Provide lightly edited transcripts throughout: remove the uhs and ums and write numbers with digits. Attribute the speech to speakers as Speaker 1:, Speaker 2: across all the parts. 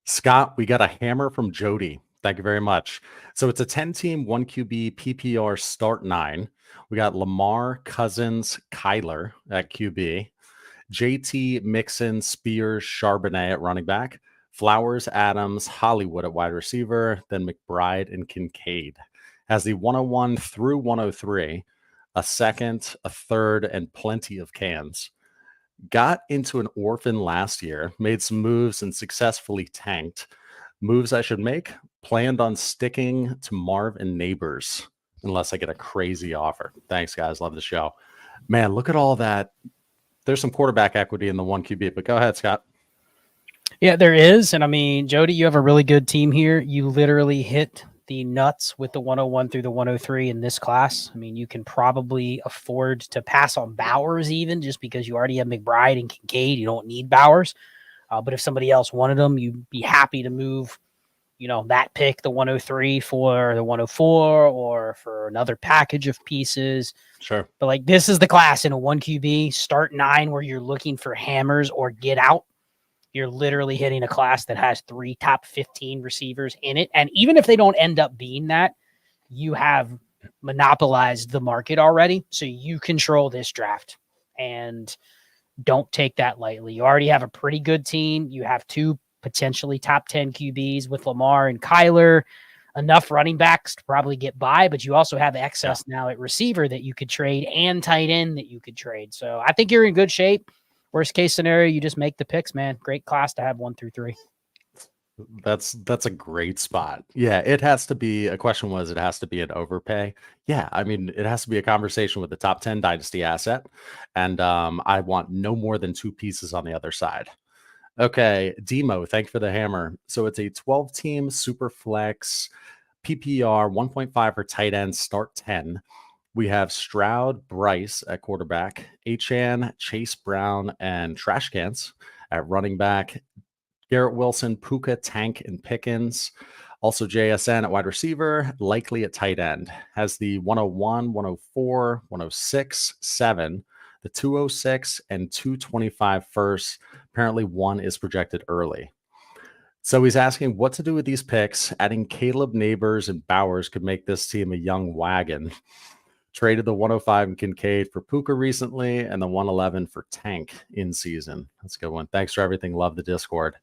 Speaker 1: Scott, we got a hammer from Jody. Thank you very much. So it's a 10-team, 1 QB PPR start 9. We got Lamar, Cousins, Kyler at QB, JT, Mixon, Spears, Charbonnet at running back, Flowers, Adams, Hollywood at wide receiver, then McBride and Kincaid. Has the 101 through 103, a second, a third, and plenty of cans. Got into an orphan last year, made some moves and successfully tanked. Moves I should make, planned on sticking to Marv and Nabers unless I get a crazy offer. Thanks, guys. Love the show. Man, look at all that. There's some quarterback equity in the 1 QB, but go ahead, Scott.
Speaker 2: Yeah, there is. And I mean, Jody, you have a really good team here. You literally hit the nuts with the 101 through the 103 in this class. I mean, you can probably afford to pass on Bowers even just because you already have McBride and Kincaid. You don't need Bowers. But if somebody else wanted them, you'd be happy to move, that pick, the 103 for the 104 or for another package of pieces.
Speaker 1: Sure.
Speaker 2: But like this is the class in a 1 QB start 9 where you're looking for hammers or get out. You're literally hitting a class that has 3 top 15 receivers in it. And even if they don't end up being that, you have monopolized the market already. So you control this draft and don't take that lightly. You already have a pretty good team. You have 2 potentially top 10 QBs with Lamar and Kyler, enough running backs to probably get by, but you also have excess now at receiver that you could trade and tight end that you could trade. So I think you're in good shape. Worst case scenario, you just make the picks, man. Great class to have 1 through 3.
Speaker 1: That's a great spot. Yeah, it has to be a question it has to be an overpay. Yeah, I mean, it has to be a conversation with the top 10 dynasty asset. And I want no more than 2 pieces on the other side. Okay, Demo, thank you for the hammer. So it's a 12-team Superflex PPR 1.5 for tight end, start 10. We have Stroud, Bryce at quarterback, Achan, Chase Brown, and Trash Cans at running back, Garrett Wilson, Puka, Tank, and Pickens. Also JSN at wide receiver, likely at tight end. Has the 101, 104, 106, 7, the 206, and 225 first. Apparently 1 is projected early. So he's asking what to do with these picks. Adding Caleb, Nabers, and Bowers could make this team a young wagon. Traded the 105 and Kincaid for Puka recently and the 111 for Tank in season. That's a good one. Thanks for everything. Love the Discord.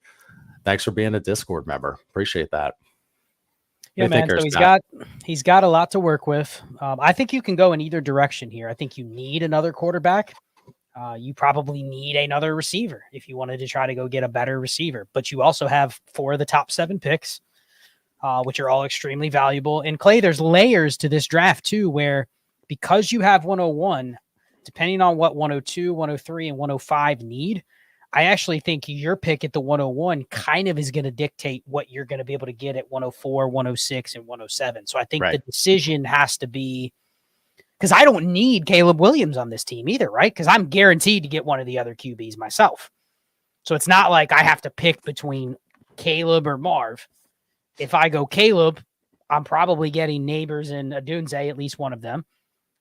Speaker 1: Thanks for being a Discord member. Appreciate that.
Speaker 2: Yeah, man. So he's got a lot to work with. I think you can go in either direction here. I think you need another quarterback. You probably need another receiver if you wanted to try to go get a better receiver. But you also have 4 of the top 7 picks, which are all extremely valuable. And Clay, there's layers to this draft too, where because you have 101, depending on what 102, 103, and 105 need, I actually think your pick at the 101 kind of is going to dictate what you're going to be able to get at 104, 106, and 107. So I think the decision has to be, because I don't need Caleb Williams on this team either, right? Because I'm guaranteed to get one of the other QBs myself. So it's not like I have to pick between Caleb or Marv. If I go Caleb, I'm probably getting Nabers and Adunze, at least one of them.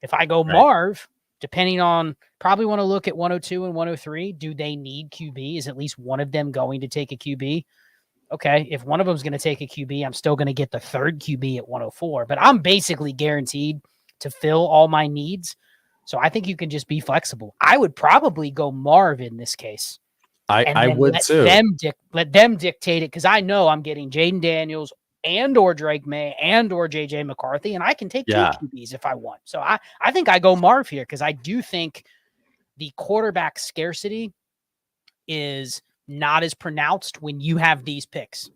Speaker 2: If I go Marv, depending on, probably want to look at 102 and 103. Do they need QB? Is at least one of them going to take a QB? Okay, if one of them is going to take a QB, I'm still going to get the third QB at 104. But I'm basically guaranteed to fill all my needs. So I think you can just be flexible. I would probably go Marv in this case.
Speaker 1: I would too.
Speaker 2: Let them dictate it because I know I'm getting Jaden Daniels and or Drake May and or JJ McCarthy, and I can take 2 QBs if I want. So I think I go Marv here because I do think the quarterback scarcity is not as pronounced when you have these picks.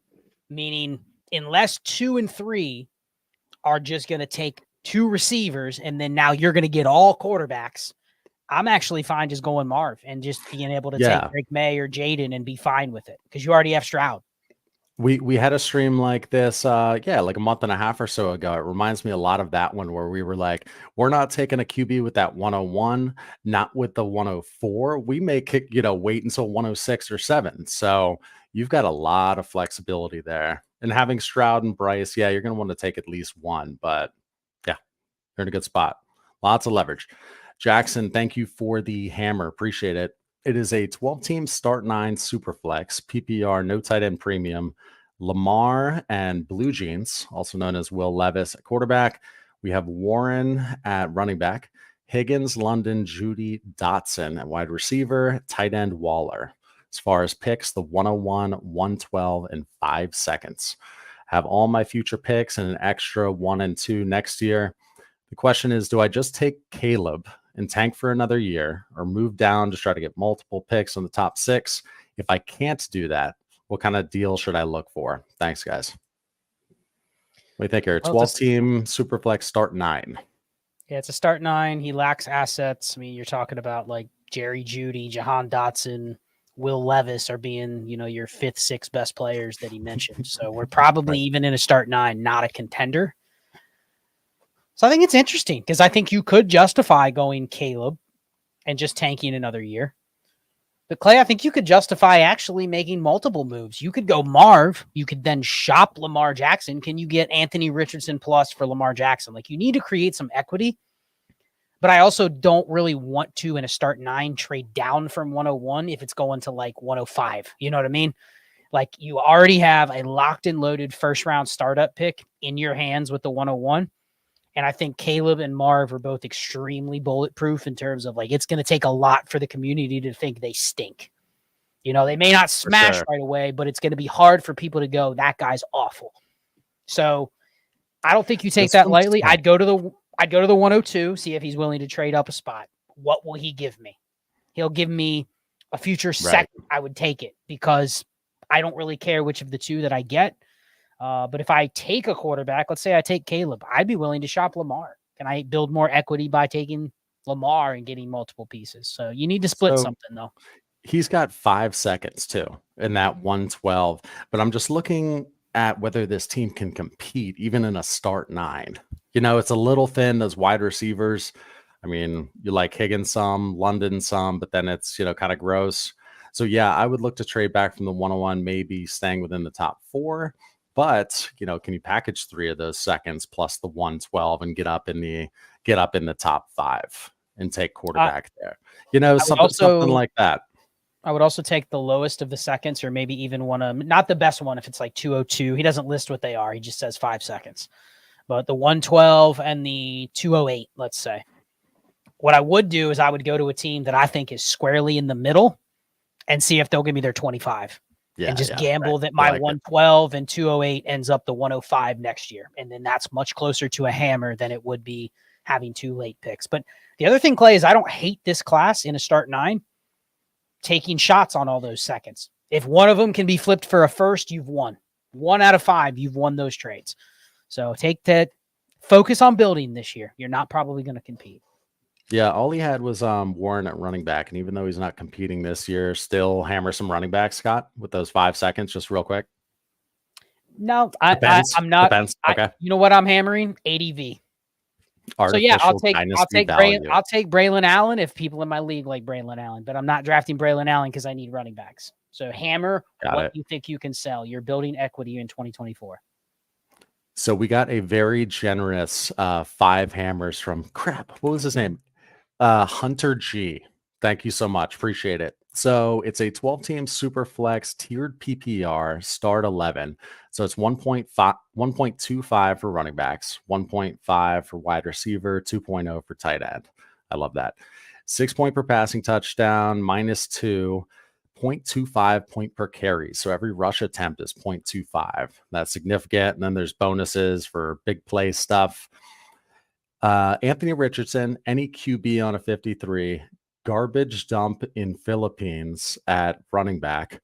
Speaker 2: Meaning, unless 2 and 3 are just going to take 2 receivers, and then now you're going to get all quarterbacks, I'm actually fine just going Marv and just being able to take Drake May or Jaden and be fine with it because you already have Stroud.
Speaker 1: We had a stream like this, like a month and a half or so ago. It reminds me a lot of that one where we were like, we're not taking a QB with that 101, not with the 104. We may wait until 106 or 7. So you've got a lot of flexibility there. And having Stroud and Bryce, you're going to want to take at least 1. But you're in a good spot. Lots of leverage. Jackson, thank you for the hammer. Appreciate it. It is a 12-team start 9 Superflex, PPR, no tight end premium, Lamar and Blue Jeans, also known as Will Levis at quarterback. We have Warren at running back, Higgins, London, Judy, Dotson at wide receiver, tight end Waller. As far as picks, the 101, 112, and 5 seconds. Have all my future picks and an extra 1 and 2 next year. The question is, do I just take Caleb and tank for another year, or move down to try to get multiple picks on the top 6? If I can't do that, what kind of deal should I look for? Thanks, guys. What do you think here? 12-team Superflex start 9.
Speaker 2: Yeah, it's a start 9. He lacks assets. I mean, you're talking about like Jerry Jeudy, Jahan Dotson, Will Levis are being, your 5th, 6th best players that he mentioned. So we're probably even in a start 9, not a contender. So I think it's interesting because I think you could justify going Caleb and just tanking another year. But Clay, I think you could justify actually making multiple moves. You could go Marv. You could then shop Lamar Jackson. Can you get Anthony Richardson plus for Lamar Jackson? Like, you need to create some equity. But I also don't really want to, in a start 9, trade down from 101 if it's going to like 105. You know what I mean? Like, you already have a locked and loaded first round startup pick in your hands with the 101. And I think Caleb and Marv are both extremely bulletproof in terms of like, it's going to take a lot for the community to think they stink. They may not smash right away, but it's going to be hard for people to go, that guy's awful. So I don't think you take that lightly. I'd go to the 102, see if he's willing to trade up a spot. What will he give me? He'll give me a future second. I would take it because I don't really care which of the two that I get. But if I take a quarterback, let's say I take Caleb, I'd be willing to shop Lamar. Can I build more equity by taking Lamar and getting multiple pieces? So you need to split something, though.
Speaker 1: He's got 5 seconds, too, in that 112. But I'm just looking at whether this team can compete, even in a start 9. It's a little thin, those wide receivers. I mean, you like Higgins some, London some, but then it's, kind of gross. So, yeah, I would look to trade back from the 101, maybe staying within the top 4. But, can you package 3 of those seconds plus the 112 and get up in the top 5 and take quarterback there? Something like that.
Speaker 2: I would also take the lowest of the seconds, or maybe even not the best one if it's like 202. He doesn't list what they are. He just says 5 seconds. But the 112 and the 208, let's say. What I would do is I would go to a team that I think is squarely in the middle and see if they'll give me their 25. And just gamble that my 112 and 208 ends up the 105 next year. And then that's much closer to a hammer than it would be having 2 late picks. But the other thing, Clay, is I don't hate this class in a start 9, taking shots on all those seconds. If one of them can be flipped for a first, you've won. 1 out of 5, you've won those trades. So take that, focus on building this year. You're not probably going to compete.
Speaker 1: Yeah, all he had was Warren at running back, and even though he's not competing this year, still hammer some running backs, Scott, with those 5 seconds, just real quick.
Speaker 2: No, I'm not.
Speaker 1: Depends. Okay.
Speaker 2: You know what I'm hammering? ADV. So yeah, I'll take Braylon Allen if people in my league like Braylon Allen, but I'm not drafting Braylon Allen because I need running backs. So hammer what you think you can sell. You're building equity in 2024.
Speaker 1: So we got a very generous 5 hammers from what was his name? Hunter G. Thank you so much. Appreciate it. So it's a 12-team Superflex tiered PPR start 11. So it's 1.25 for running backs, 1.5 for wide receiver, 2.0 for tight end. I love that. 6 point per passing touchdown, -2, 0.25 point per carry. So every rush attempt is 0.25. That's significant. And then there's bonuses for big play stuff. Anthony Richardson, any QB on a 53, garbage dump in Philippines at running back,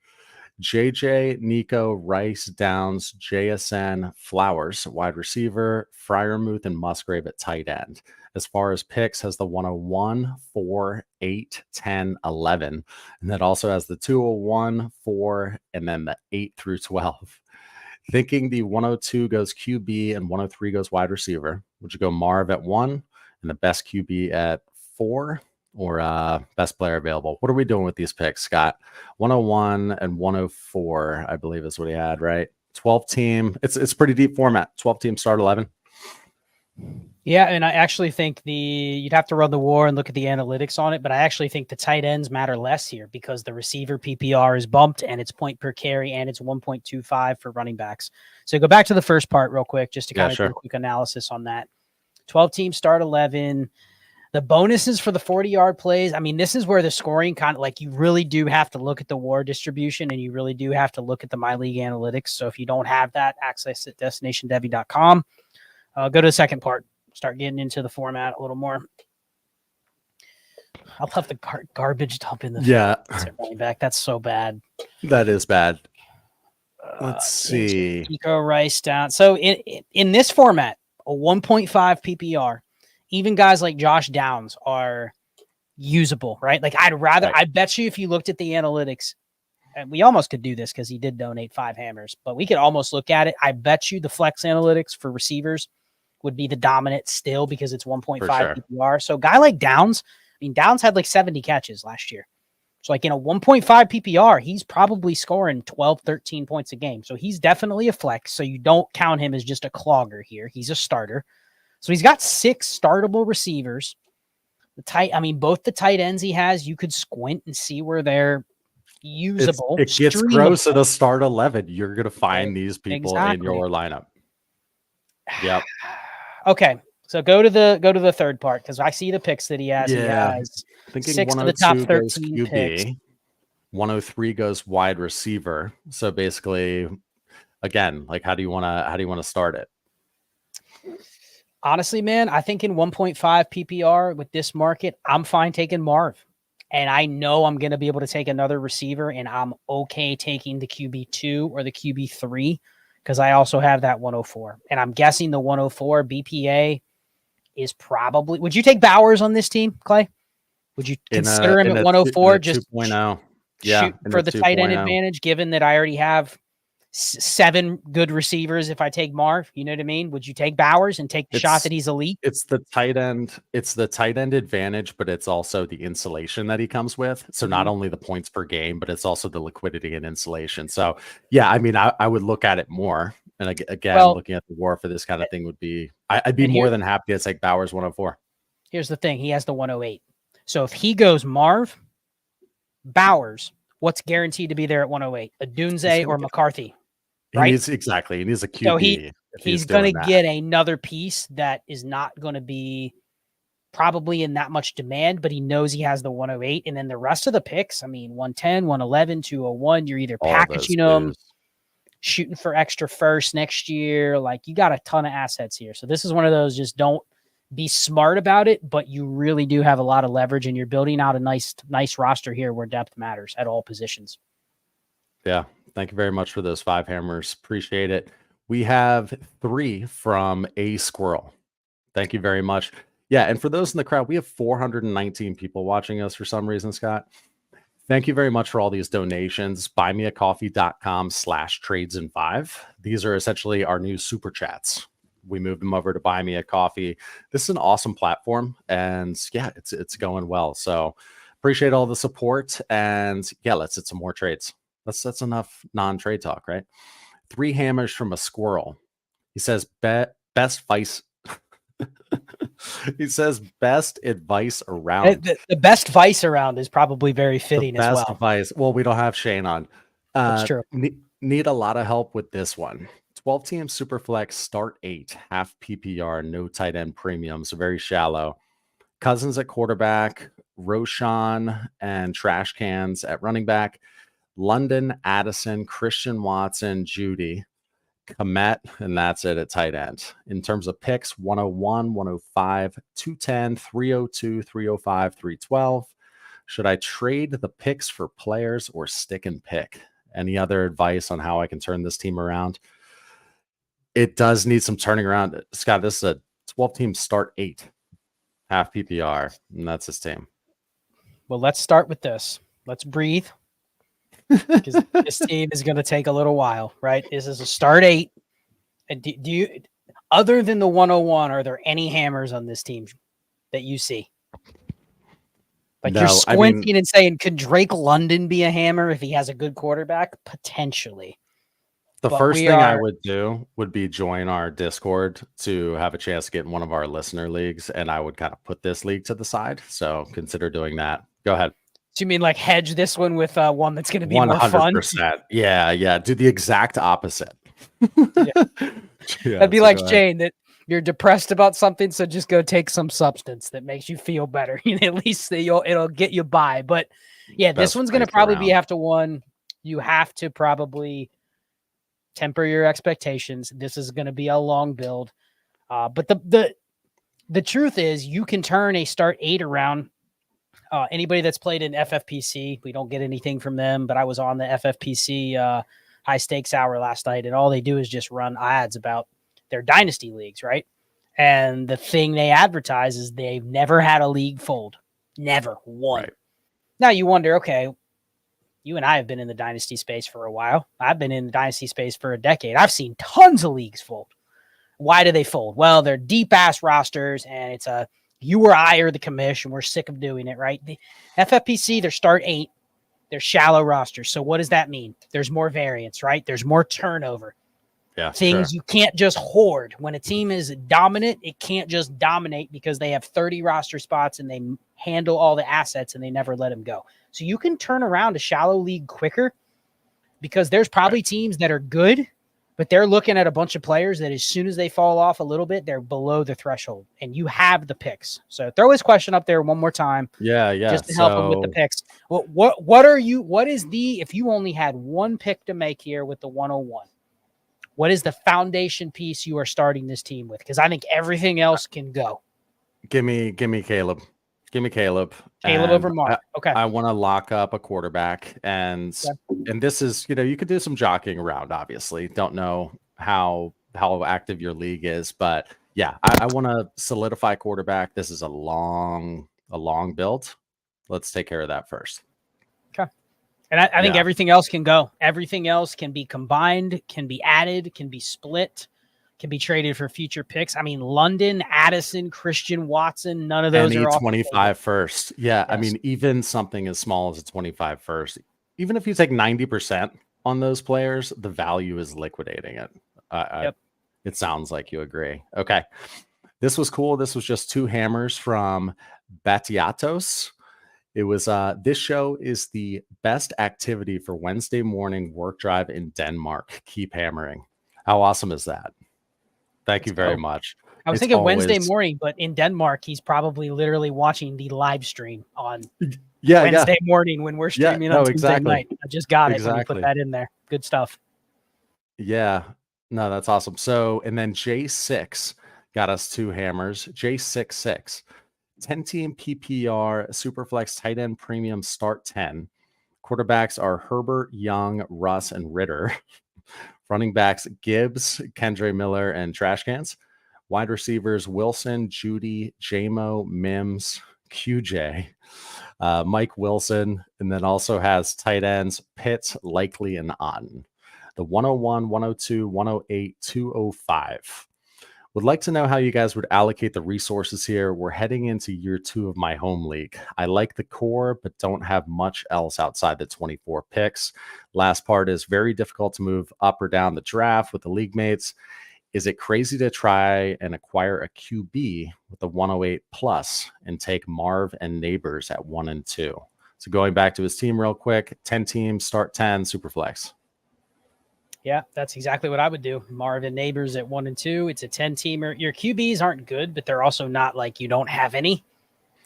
Speaker 1: JJ, Nico, Rice, Downs, JSN, Flowers, wide receiver, Freiermuth, and Musgrave at tight end. As far as picks, has the 101, 4, 8, 10, 11. And that also has the 201, 4, and then the 8 through 12. Thinking the 102 goes QB and 103 goes wide receiver. Would you go Marv at 1 and the best QB at 4, or best player available? What are we doing with these picks, Scott? 101 and 104, I believe is what he had, right? 12 team. It's pretty deep format. 12 team start 11.
Speaker 2: Yeah, and I actually think you'd have to run the war and look at the analytics on it, but I actually think the tight ends matter less here because the receiver PPR is bumped and it's point per carry and it's 1.25 for running backs. So go back to the first part real quick, just to kind of do a quick analysis on that. 12 teams start 11. The bonuses for the 40-yard plays, I mean, this is where the scoring kind of like you really do have to look at the war distribution and you really do have to look at the My League analytics. So if you don't have that, access at destinationdevy.com. Go to the second part. Start getting into the format a little more. I love the garbage dump in the running back. That's so bad.
Speaker 1: That is bad. Let's see.
Speaker 2: Nico Rice down. So in this format, a 1.5 PPR, even guys like Josh Downs are usable, right? Like I bet you if you looked at the analytics, and we almost could do this because he did donate 5 hammers, but we could almost look at it. I bet you the flex analytics for receivers would be the dominant still because it's 1.5 PPR. So a guy like Downs, I mean, Downs had like 70 catches last year. So like in a 1.5 PPR, he's probably scoring 12, 13 points a game. So he's definitely a flex. So you don't count him as just a clogger here. He's a starter. So he's got 6 startable receivers. Both the tight ends he has, you could squint and see where they're usable.
Speaker 1: It gets gross at a start 11. You're going to find these people in your lineup. Yep.
Speaker 2: Okay, so go to the third part because I see the picks that he has.
Speaker 1: Yeah.
Speaker 2: He has
Speaker 1: thinking
Speaker 2: 6 of the top 13 picks.
Speaker 1: 103 goes wide receiver. So basically, again, like how do you want to start it?
Speaker 2: Honestly, man, I think in 1.5 PPR with this market, I'm fine taking Marv. And I know I'm going to be able to take another receiver, and I'm okay taking the QB2 or the QB3. Because I also have that 104. And I'm guessing the 104 BPA is probably... Would you take Bowers on this team, Clay? Would you consider him at 104 just
Speaker 1: 2.0?
Speaker 2: Shoot for the tight end advantage, given that I already have 7 good receivers if I take Marv? You know what I mean? Would you take Bowers and take the shot that he's elite?
Speaker 1: It's the tight end. It's the tight end advantage, but it's also the insulation that he comes with. So not only the points per game, but it's also the liquidity and insulation. So yeah, I mean, I would look at it more. And again, looking at the war for this kind of thing would be, I'd be more than happy to take Bowers 104. Here's
Speaker 2: the thing. He has the 108. So if he goes Marv, Bowers, what's guaranteed to be there at 108? A Dunze or McCarthy? Right?
Speaker 1: He needs a QB.
Speaker 2: So he's going to get another piece that is not going to be probably in that much demand, but he knows he has the 108. And then the rest of the picks, I mean, 110, 111, 201, you're either packaging them, shooting for extra first next year. Like, you got a ton of assets here. So this is one of those, just don't be smart about it, but you really do have a lot of leverage, and you're building out a nice roster here where depth matters at all positions.
Speaker 1: Yeah. Thank you very much for those 5 hammers. Appreciate it. We have 3 from A Squirrel. Thank you very much. Yeah, and for those in the crowd, we have 419 people watching us for some reason, Scott. Thank you very much for all these donations. buymeacoffee.com/trades-in-5. These are essentially our new super chats. We moved them over to Buy Me a Coffee. This is an awesome platform, and yeah, it's going well. So appreciate all the support, and yeah, let's hit some more trades. That's enough non-trade talk, right? 3 hammers from a squirrel. He says best advice. He says best advice around.
Speaker 2: The best vice around is probably very fitting as well.
Speaker 1: Best advice. Well, we don't have Shane on.
Speaker 2: That's true.
Speaker 1: Need a lot of help with this one. 12-team Superflex, start 8, half PPR, no tight end premium, so very shallow. Cousins at quarterback, Roshan and trash cans at running back. London, Addison, Christian Watson, Judy, Komet, and that's it at tight end. In terms of picks, 101, 105, 210, 302, 305, 312. Should I trade the picks for players or stick and pick? Any other advice on how I can turn this team around? It does need some turning around. Scott, this is a 12-team start 8, half PPR, and that's his team.
Speaker 2: Well, let's start with this. Let's breathe. Because this team is going to take a little while, right? This is a start 8. And do you, other than the 101, are there any hammers on this team that you see? Like, no, you're squinting and saying, could Drake London be a hammer if he has a good quarterback? Potentially.
Speaker 1: The first thing I would do would be join our Discord to have a chance to get in one of our listener leagues, and I would kind of put this league to the side. So consider doing that. Go ahead.
Speaker 2: Do you mean like hedge this one with one that's going to be more fun?
Speaker 1: 100%. Yeah. Do the exact opposite.
Speaker 2: Yeah. That'd be like Shane, that you're depressed about something, so just go take some substance that makes you feel better. At least it'll get you by. But yeah, this one's going to probably be after one. You have to probably temper your expectations. This is going to be a long build. But the truth is you can turn a start 8 around. Anybody that's played in FFPC, we don't get anything from them, but I was on the FFPC high stakes hour last night, and all they do is just run ads about their dynasty leagues, right? And the thing they advertise is they've never had a league fold. Never one. Right. Now you wonder, okay, you and I have been in the dynasty space for a while. I've been in the dynasty space for a decade. I've seen tons of leagues fold. Why do they fold? Well, they're deep ass rosters, and it's you or I are the commission. We're sick of doing it, right? The FFPC, their start 8, they're shallow rosters. So what does that mean? There's more variance, right? There's more turnover.
Speaker 1: Yeah,
Speaker 2: things you can't just hoard. When a team is dominant, it can't just dominate because they have 30 roster spots and they handle all the assets and they never let them go. So you can turn around a shallow league quicker because there's probably teams that are good, but they're looking at a bunch of players that as soon as they fall off a little bit, they're below the threshold, and you have the picks. So throw his question up there one more time.
Speaker 1: Yeah.
Speaker 2: Just to help him with the picks. What is if you only had one pick to make here with the 101, what is the foundation piece you are starting this team with? Because I think everything else can go.
Speaker 1: Give me Caleb. Give me Caleb.
Speaker 2: Caleb over Marv. Okay.
Speaker 1: I want to lock up a quarterback. And this is, you could do some jockeying around, obviously. Don't know how active your league is. But yeah, I want to solidify quarterback. This is a long build. Let's take care of that first.
Speaker 2: Okay. And I think everything else can go. Everything else can be combined, can be added, can be split, can be traded for future picks. I mean, London, Addison, Christian Watson, none of those are off
Speaker 1: 25 first. Yeah. Yes. I mean, even something as small as a 25 first, even if you take 90% on those players, the value is liquidating it. It sounds like you agree. Okay. This was cool. This was just 2 hammers from Batiatos. It was this show is the best activity for Wednesday morning work drive in Denmark. Keep hammering. How awesome is that? Thank you very much.
Speaker 2: I was thinking Wednesday morning, but in Denmark, he's probably literally watching the live stream on Wednesday morning when we're streaming on Tuesday night. I just got it when you put that in there. Good stuff.
Speaker 1: Yeah. No, that's awesome. So, and then J6 got us 2 hammers. J66. 10-team PPR, Superflex tight end premium start 10. Quarterbacks are Herbert, Young, Russ, and Ritter. Running backs, Gibbs, Kendre Miller, and Trash Cans. Wide receivers, Wilson, Judy, JMO, Mims, QJ, Mike Wilson, and then also has tight ends, Pitts, Likely, and Otten. The 101, 102, 108, 205. Would like to know how you guys would allocate the resources here. We're heading into year 2 of my home league. I like the core, but don't have much else outside the 24 picks. Last part is very difficult to move up or down the draft with the league mates. Is it crazy to try and acquire a QB with the 108 plus and take Marv and Nabers at 1 and 2? So going back to his team real quick, 10 teams, start 10, Superflex.
Speaker 2: Yeah, that's exactly what I would do. Marv and Nabers at 1 and 2. It's a 10-teamer. Your QBs aren't good, but they're also not like you don't have any.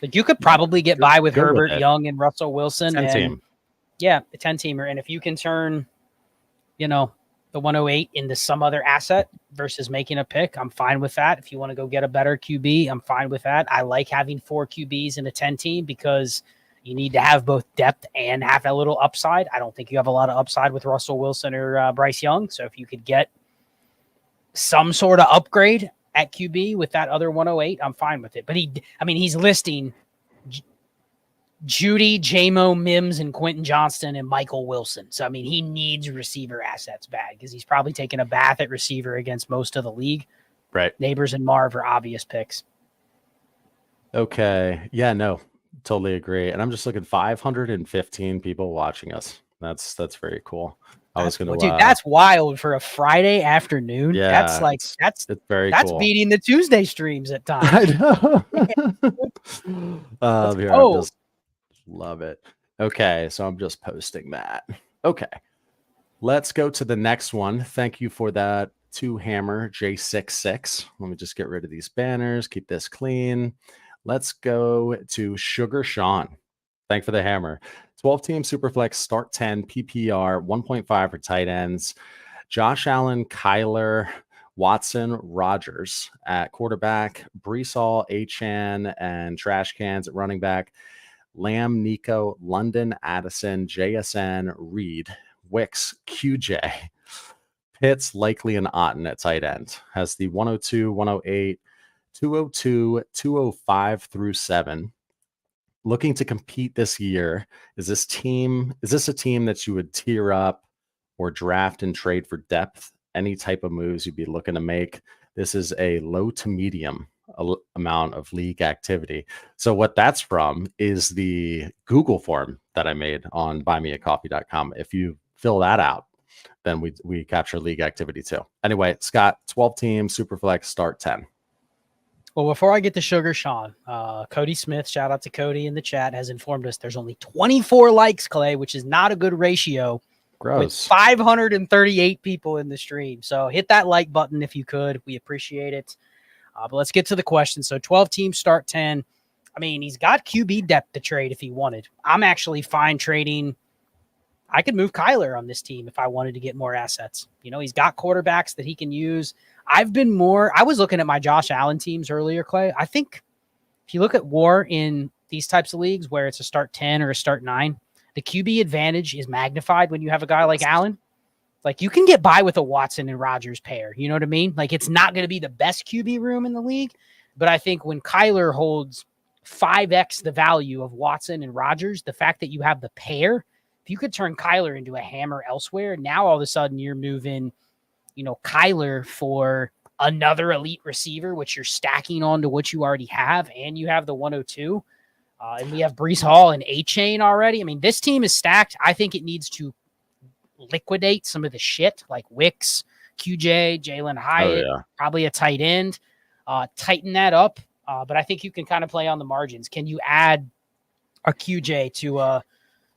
Speaker 2: Like you could probably get by with Herbert, Young, and Russell Wilson.
Speaker 1: 10-team.
Speaker 2: Yeah, a 10-teamer. And if you can turn, the 108 into some other asset versus making a pick, I'm fine with that. If you want to go get a better QB, I'm fine with that. I like having 4 QBs in a 10-team because you need to have both depth and have a little upside. I don't think you have a lot of upside with Russell Wilson or Bryce Young. So if you could get some sort of upgrade at QB with that other 108, I'm fine with it. But he's listing Judy, JMO, Mims, and Quentin Johnston and Michael Wilson. So, he needs receiver assets bad because he's probably taking a bath at receiver against most of the league.
Speaker 1: Right.
Speaker 2: Nabers and Marv are obvious picks.
Speaker 1: Okay. Yeah, no. Totally agree. And I'm just looking 515 people watching us. That's very cool. I was going to,
Speaker 2: dude, that's wild for a Friday afternoon.
Speaker 1: Yeah,
Speaker 2: that's
Speaker 1: very
Speaker 2: that's
Speaker 1: cool.
Speaker 2: beating the Tuesday streams at times.
Speaker 1: I know. Here, I just love it. Okay, so I'm just posting that. Okay, let's go to the next one. Thank you for that. 2Hammer J66. Let me just get rid of these banners, keep this clean. Let's go to Sugar Sean. Thank for the hammer. 12-team Superflex, start 10, PPR, 1.5 for tight ends. Josh Allen, Kyler, Watson, Rodgers at quarterback, Brees Hall, Achane, and Trash Cans at running back, Lamb, Nico, London, Addison, JSN, Reed, Wicks, QJ, Pitts, Likely, and Otten at tight end. Has the 102, 108, 202, 205 through 7. Looking to compete this year, is this a team that you would tier up or draft and trade for depth? Any type of moves you'd be looking to make? This is a low to medium amount of league activity. So what that's from is the Google form that I made on buymeacoffee.com. If you fill that out, then we capture league activity too. Anyway, Scott, 12 team Superflex, start 10.
Speaker 2: Well, before I get to Sugar Sean, Cody Smith, shout out to Cody in the chat, has informed us there's only 24 likes, Clay, which is not a good ratio.
Speaker 1: Gross.
Speaker 2: With 538 people in the stream. So hit that like button if you could. We appreciate it. But let's get to the question. So 12 teams, start 10. I mean, he's got QB depth to trade if he wanted. I'm actually fine trading. I could move Kyler on this team if I wanted to get more assets. You know, he's got quarterbacks that he can use. I was looking at my Josh Allen teams earlier, Clay. I think if you look at WAR in these types of leagues where it's a start 10 or a start 9, the QB advantage is magnified when you have a guy like Allen. Like, you can get by with a Watson and Rodgers pair. You know what I mean? Like, it's not going to be the best QB room in the league, but I think when Kyler holds 5x the value of Watson and Rodgers, the fact that you have the pair, if you could turn Kyler into a hammer elsewhere, now all of a sudden you're moving, you know, Kyler for another elite receiver, which you're stacking onto what you already have, and you have the 102. And we have Brees Hall and Achane already. I mean, this team is stacked. I think it needs to liquidate some of the shit like Wicks, QJ, Jalen Hyatt, probably a tight end. Tighten that up. But I think you can kind of play on the margins. Can you add a QJ to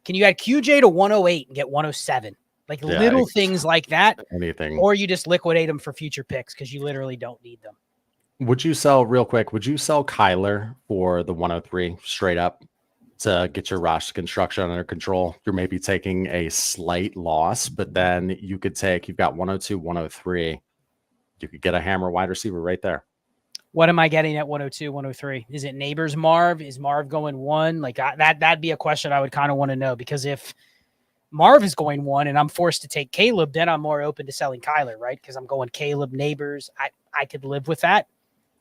Speaker 2: can you add QJ to 108 and get 107? Like little things like that.
Speaker 1: Anything.
Speaker 2: Or you just liquidate them for future picks because you literally don't need them.
Speaker 1: Would you sell Kyler for the 103 straight up to get your roster construction under control? You're maybe taking a slight loss, but then you've got 102, 103. You could get a hammer wide receiver right there.
Speaker 2: What am I getting at 102, 103? Is it Nabers Marv? Is Marv going 1? Like that'd be a question I would kind of want to know, because if Marv is going 1 and I'm forced to take Caleb, then I'm more open to selling Kyler, right? Because I'm going Caleb, Nabers. I could live with that.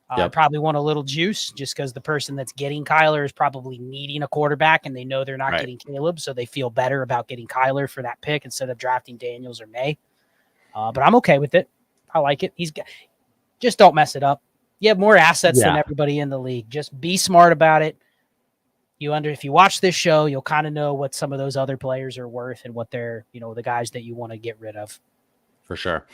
Speaker 2: I probably want a little juice just because the person that's getting Kyler is probably needing a quarterback and they know they're not getting Caleb, so they feel better about getting Kyler for that pick instead of drafting Daniels or May. But I'm okay with it. I like it. Just don't mess it up. You have more assets than everybody in the league. Just be smart about it. If you watch this show, you'll kind of know what some of those other players are worth and what they're, the guys that you want to get rid of.
Speaker 1: For sure.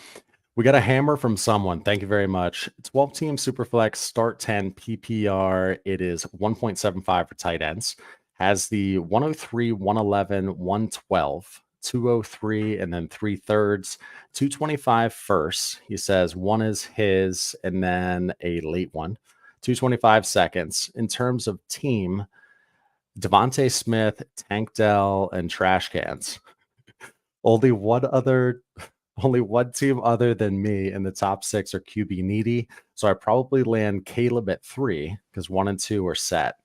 Speaker 1: We got a hammer from someone. Thank you very much. 12-team Superflex, start 10 PPR. It is 1.75 for tight ends. Has the 103, 111, 112, 203, and then 3/3, 225 first. He says one is his and then a late one. 225 seconds. In terms of team, Devontae Smith, Tank Dell, and Trash Cans. Only one team other than me in the top 6 are QB needy, so I probably land Caleb at 3 because 1 and 2 are set.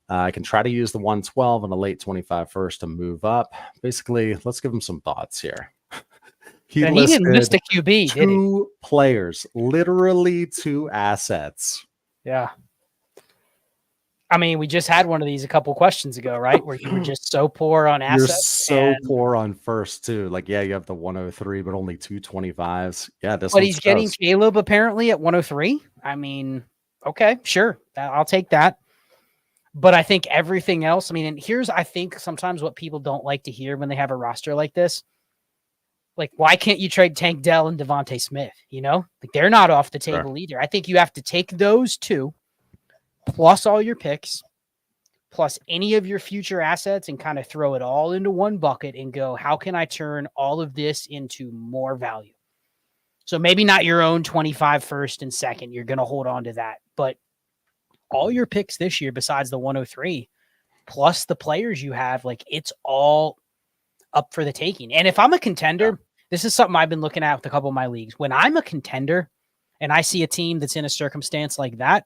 Speaker 1: I can try to use the 112 and a late 25 first to move up. Basically, let's give him some thoughts here.
Speaker 2: He didn't list a QB, did he?
Speaker 1: 2 players, literally 2 assets.
Speaker 2: Yeah. I mean, we just had one of these a couple questions ago, right? Where you were just so poor on assets.
Speaker 1: You're so poor on first, too. Like, you have the 103, but only 225s. Yeah,
Speaker 2: but he's getting Caleb apparently at 103. I mean, okay, sure. I'll take that. But I think everything else, and I think sometimes what people don't like to hear when they have a roster like this, Like, why can't you trade Tank Dell and Devontae Smith? You know, like they're not off the table either. I think you have to take those two plus all your picks, plus any of your future assets, and kind of throw it all into one bucket and go, how can I turn all of this into more value? So maybe not your own 25 first and second. You're going to hold on to that. But all your picks this year, besides the 103, plus the players you have, like it's all up for the taking. And if I'm a contender, this is something I've been looking at with a couple of my leagues. When I'm a contender and I see a team that's in a circumstance like that,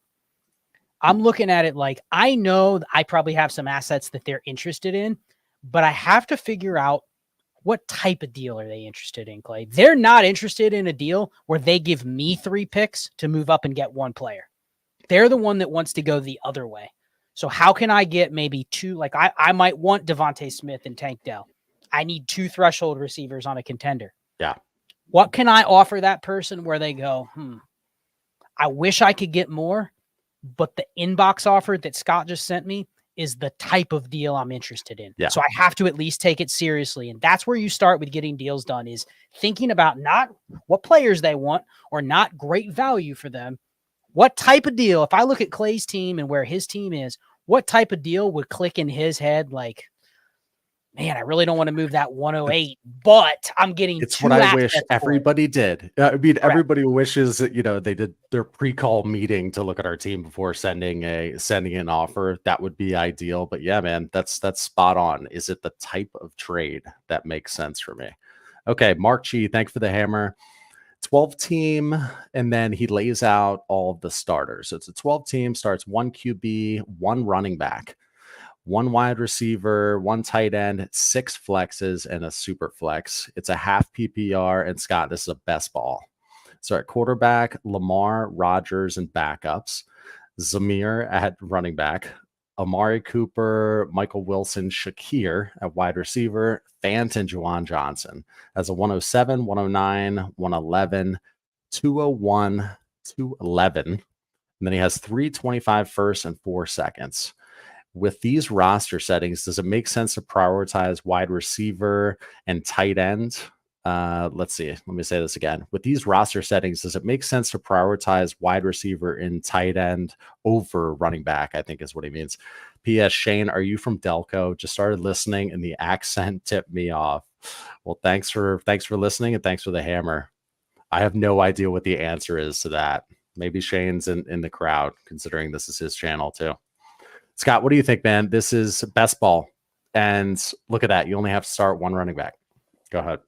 Speaker 2: I'm looking at it like, I know I probably have some assets that they're interested in, but I have to figure out what type of deal are they interested in, Clay? They're not interested in a deal where they give me 3 picks to move up and get one player. They're the one that wants to go the other way. So how can I get maybe 2? Like I might want Devontae Smith and Tank Dell. I need 2 threshold receivers on a contender.
Speaker 1: Yeah.
Speaker 2: What can I offer that person where they go, I wish I could get more, but the inbox offer that Scott just sent me is the type of deal I'm interested in.
Speaker 1: Yeah.
Speaker 2: So I have to at least take it seriously. And that's where you start with getting deals done, is thinking about not what players they want or not great value for them. What type of deal, if I look at Clay's team and where his team is, what type of deal would click in his head? Like, man, I really don't want to move that 108, but I'm getting
Speaker 1: it's what I wish everybody did. I mean, correct. Everybody wishes that, they did their pre-call meeting to look at our team before sending an offer. That would be ideal. But yeah, man, that's spot on. Is it the type of trade that makes sense for me? Okay, Mark G, thanks for the hammer. 12 team, and then he lays out all of the starters. So it's a 12 team, starts 1 QB, 1 running back, 1 wide receiver, 1 tight end, 6 flexes, and a super flex. It's a half PPR. And Scott, this is a best ball. So at quarterback, Lamar, Rodgers, and backups. Zamir at running back. Amari Cooper, Michael Wilson, Shakir at wide receiver. Fant and Juwan Johnson as a 107, 109, 111, 201, 211. And then he has 325 first and 4 seconds. With these roster settings, does it make sense to prioritize wide receiver and tight end? Let's see. Let me say this again. With these roster settings, does it make sense to prioritize wide receiver and tight end over running back? I think is what he means. P.S. Shane, are you from Delco? Just started listening and the accent tipped me off. Well, thanks for listening and thanks for the hammer. I have no idea what the answer is to that. Maybe Shane's in the crowd, considering this is his channel too. Scott, what do you think, man? This is best ball. And look at that. You only have to start 1 running back. Go ahead.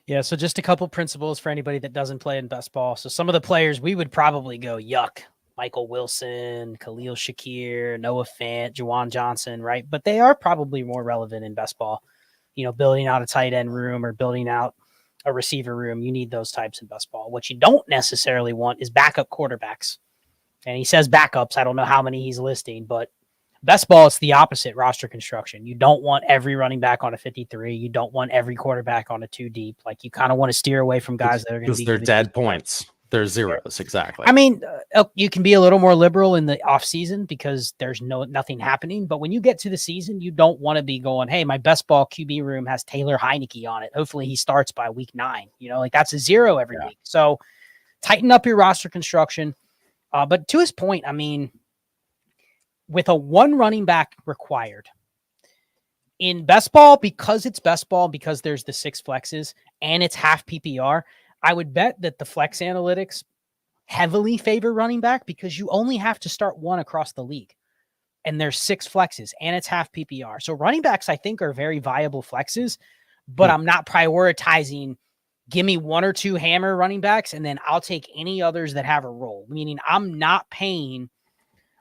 Speaker 2: Yeah, so just a couple principles for anybody that doesn't play in best ball. So some of the players we would probably go yuck. Michael Wilson, Khalil Shakir, Noah Fant, Juwan Johnson, right? But they are probably more relevant in best ball. Building out a tight end room or building out a receiver room, you need those types in best ball. What you don't necessarily want is backup quarterbacks. And he says backups. I don't know how many he's listing, but best ball, it's the opposite roster construction. You don't want every running back on a 53. You don't want every quarterback on a 2 deep. Like, you kind of want to steer away from guys that are going to be...
Speaker 1: Because they're dead points. They're zeros, exactly.
Speaker 2: I mean, you can be a little more liberal in the offseason because there's nothing happening. But when you get to the season, you don't want to be going, hey, my best ball QB room has Taylor Heineke on it. Hopefully he starts by week 9. Like that's a 0 every week. So tighten up your roster construction. But to his point, I mean, with a 1 running back required in best ball, because it's best ball, because there's the 6 flexes and it's half PPR, I would bet that the flex analytics heavily favor running back because you only have to start 1 across the league and there's 6 flexes and it's half PPR. So running backs, I think, are very viable flexes, but I'm not prioritizing, give me 1 or 2 hammer running backs and then I'll take any others that have a role. Meaning I'm not paying,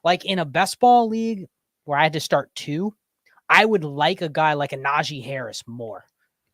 Speaker 2: like in a best ball league where I had to start 2, I would like a guy like a Najee Harris more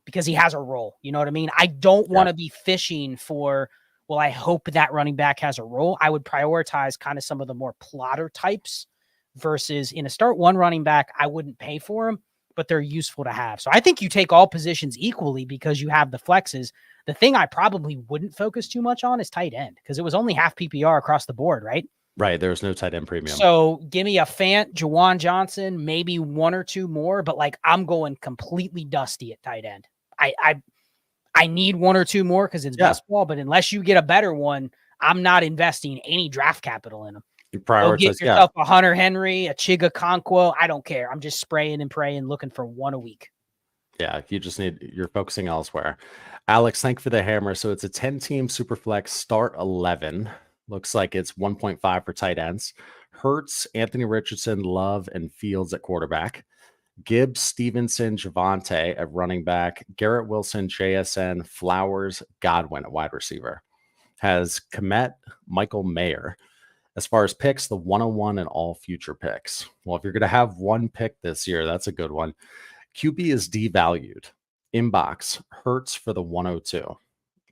Speaker 2: because he has a role. You know what I mean? I don't want to be fishing for, well, I hope that running back has a role. I would prioritize kind of some of the more plotter types versus in a start 1 running back, I wouldn't pay for them, but they're useful to have. So I think you take all positions equally because you have the flexes. The thing I probably wouldn't focus too much on is tight end because it was only half PPR across the board, right?
Speaker 1: Right. There was no tight end premium.
Speaker 2: So give me a Fant, Juwan Johnson, maybe 1 or 2 more, but like I'm going completely dusty at tight end. I need one or two more because it's best ball, but unless you get a better one, I'm not investing any draft capital in them.
Speaker 1: You prioritize,
Speaker 2: go get yourself a Hunter Henry, a Chiga Conquo. I don't care. I'm just spraying and praying, looking for one a week.
Speaker 1: Yeah, you're focusing elsewhere. Alex, thank you for the hammer. So it's a 10-team Superflex start 11. Looks like it's 1.5 for tight ends. Hurts, Anthony Richardson, Love, and Fields at quarterback. Gibbs, Stevenson, Javonte at running back. Garrett Wilson, JSN, Flowers, Godwin at wide receiver. Has Komet, Michael Mayer. As far as picks, the 101 and all future picks. Well, if you're going to have one pick this year, that's a good one. QB is devalued. Inbox, Hurts for the 102.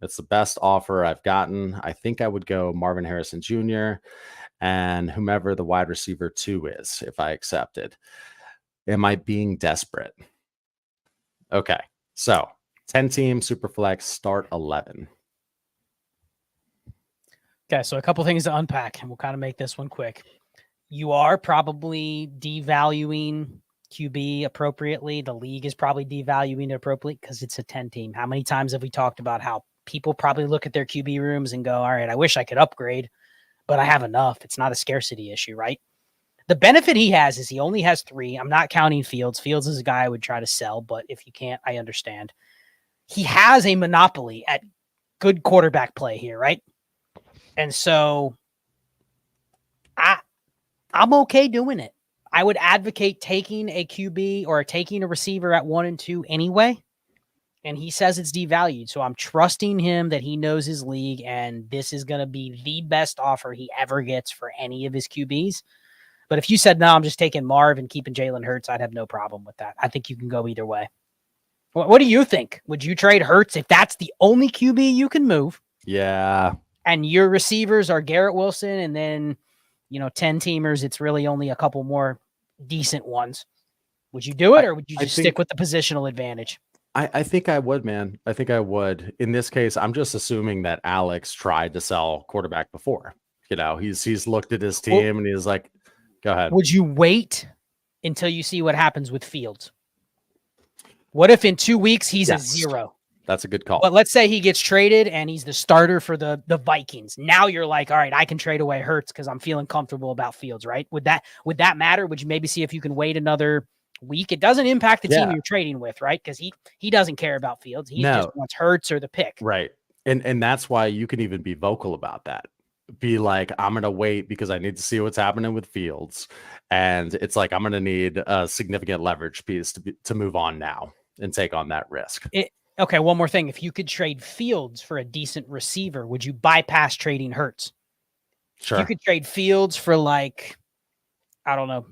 Speaker 1: It's the best offer I've gotten. I think I would go Marvin Harrison Jr. and whomever the wide receiver 2 is if I accepted. Am I being desperate? Okay, so 10-team Superflex start 11.
Speaker 2: Okay, so a couple things to unpack, and we'll kind of make this one quick. You are probably devaluing QB appropriately. The league is probably devaluing it appropriately because it's a 10-team. How many times have we talked about how people probably look at their QB rooms and go, all right, I wish I could upgrade, but I have enough. It's not a scarcity issue, right? The benefit he has is he only has 3. I'm not counting Fields. Fields is a guy I would try to sell, but if you can't, I understand. He has a monopoly at good quarterback play here, right? And so I'm okay doing it. I would advocate taking a QB or taking a receiver at 1 and 2 anyway. And he says it's devalued. So I'm trusting him that he knows his league and this is going to be the best offer he ever gets for any of his QBs. But if you said, no, I'm just taking Marv and keeping Jalen Hurts, I'd have no problem with that. I think you can go either way. What do you think? Would you trade Hurts if that's the only QB you can move?
Speaker 1: Yeah.
Speaker 2: And your receivers are Garrett Wilson and then, 10 teamers, it's really only a couple more decent ones. Would you do it or would you just stick with the positional advantage?
Speaker 1: I think I would, man. I think I would. In this case, I'm just assuming that Alex tried to sell quarterback before. He's looked at his team and he's like, go ahead.
Speaker 2: Would you wait until you see what happens with Fields? What if in 2 weeks he's a 0?
Speaker 1: That's a good call.
Speaker 2: But let's say he gets traded and he's the starter for the Vikings. Now you're like, all right, I can trade away Hurts because I'm feeling comfortable about Fields, right? Would that matter? Would you maybe see if you can wait another week? It doesn't impact the team you're trading with, right? Because he doesn't care about Fields. He just wants Hurts or the pick.
Speaker 1: Right. And that's why you can even be vocal about that. Be like, I'm going to wait because I need to see what's happening with Fields. And it's like, I'm going to need a significant leverage piece to move on now and take on that risk.
Speaker 2: Okay, one more thing. If you could trade Fields for a decent receiver, would you bypass trading Hurts?
Speaker 1: Sure.
Speaker 2: You could trade Fields for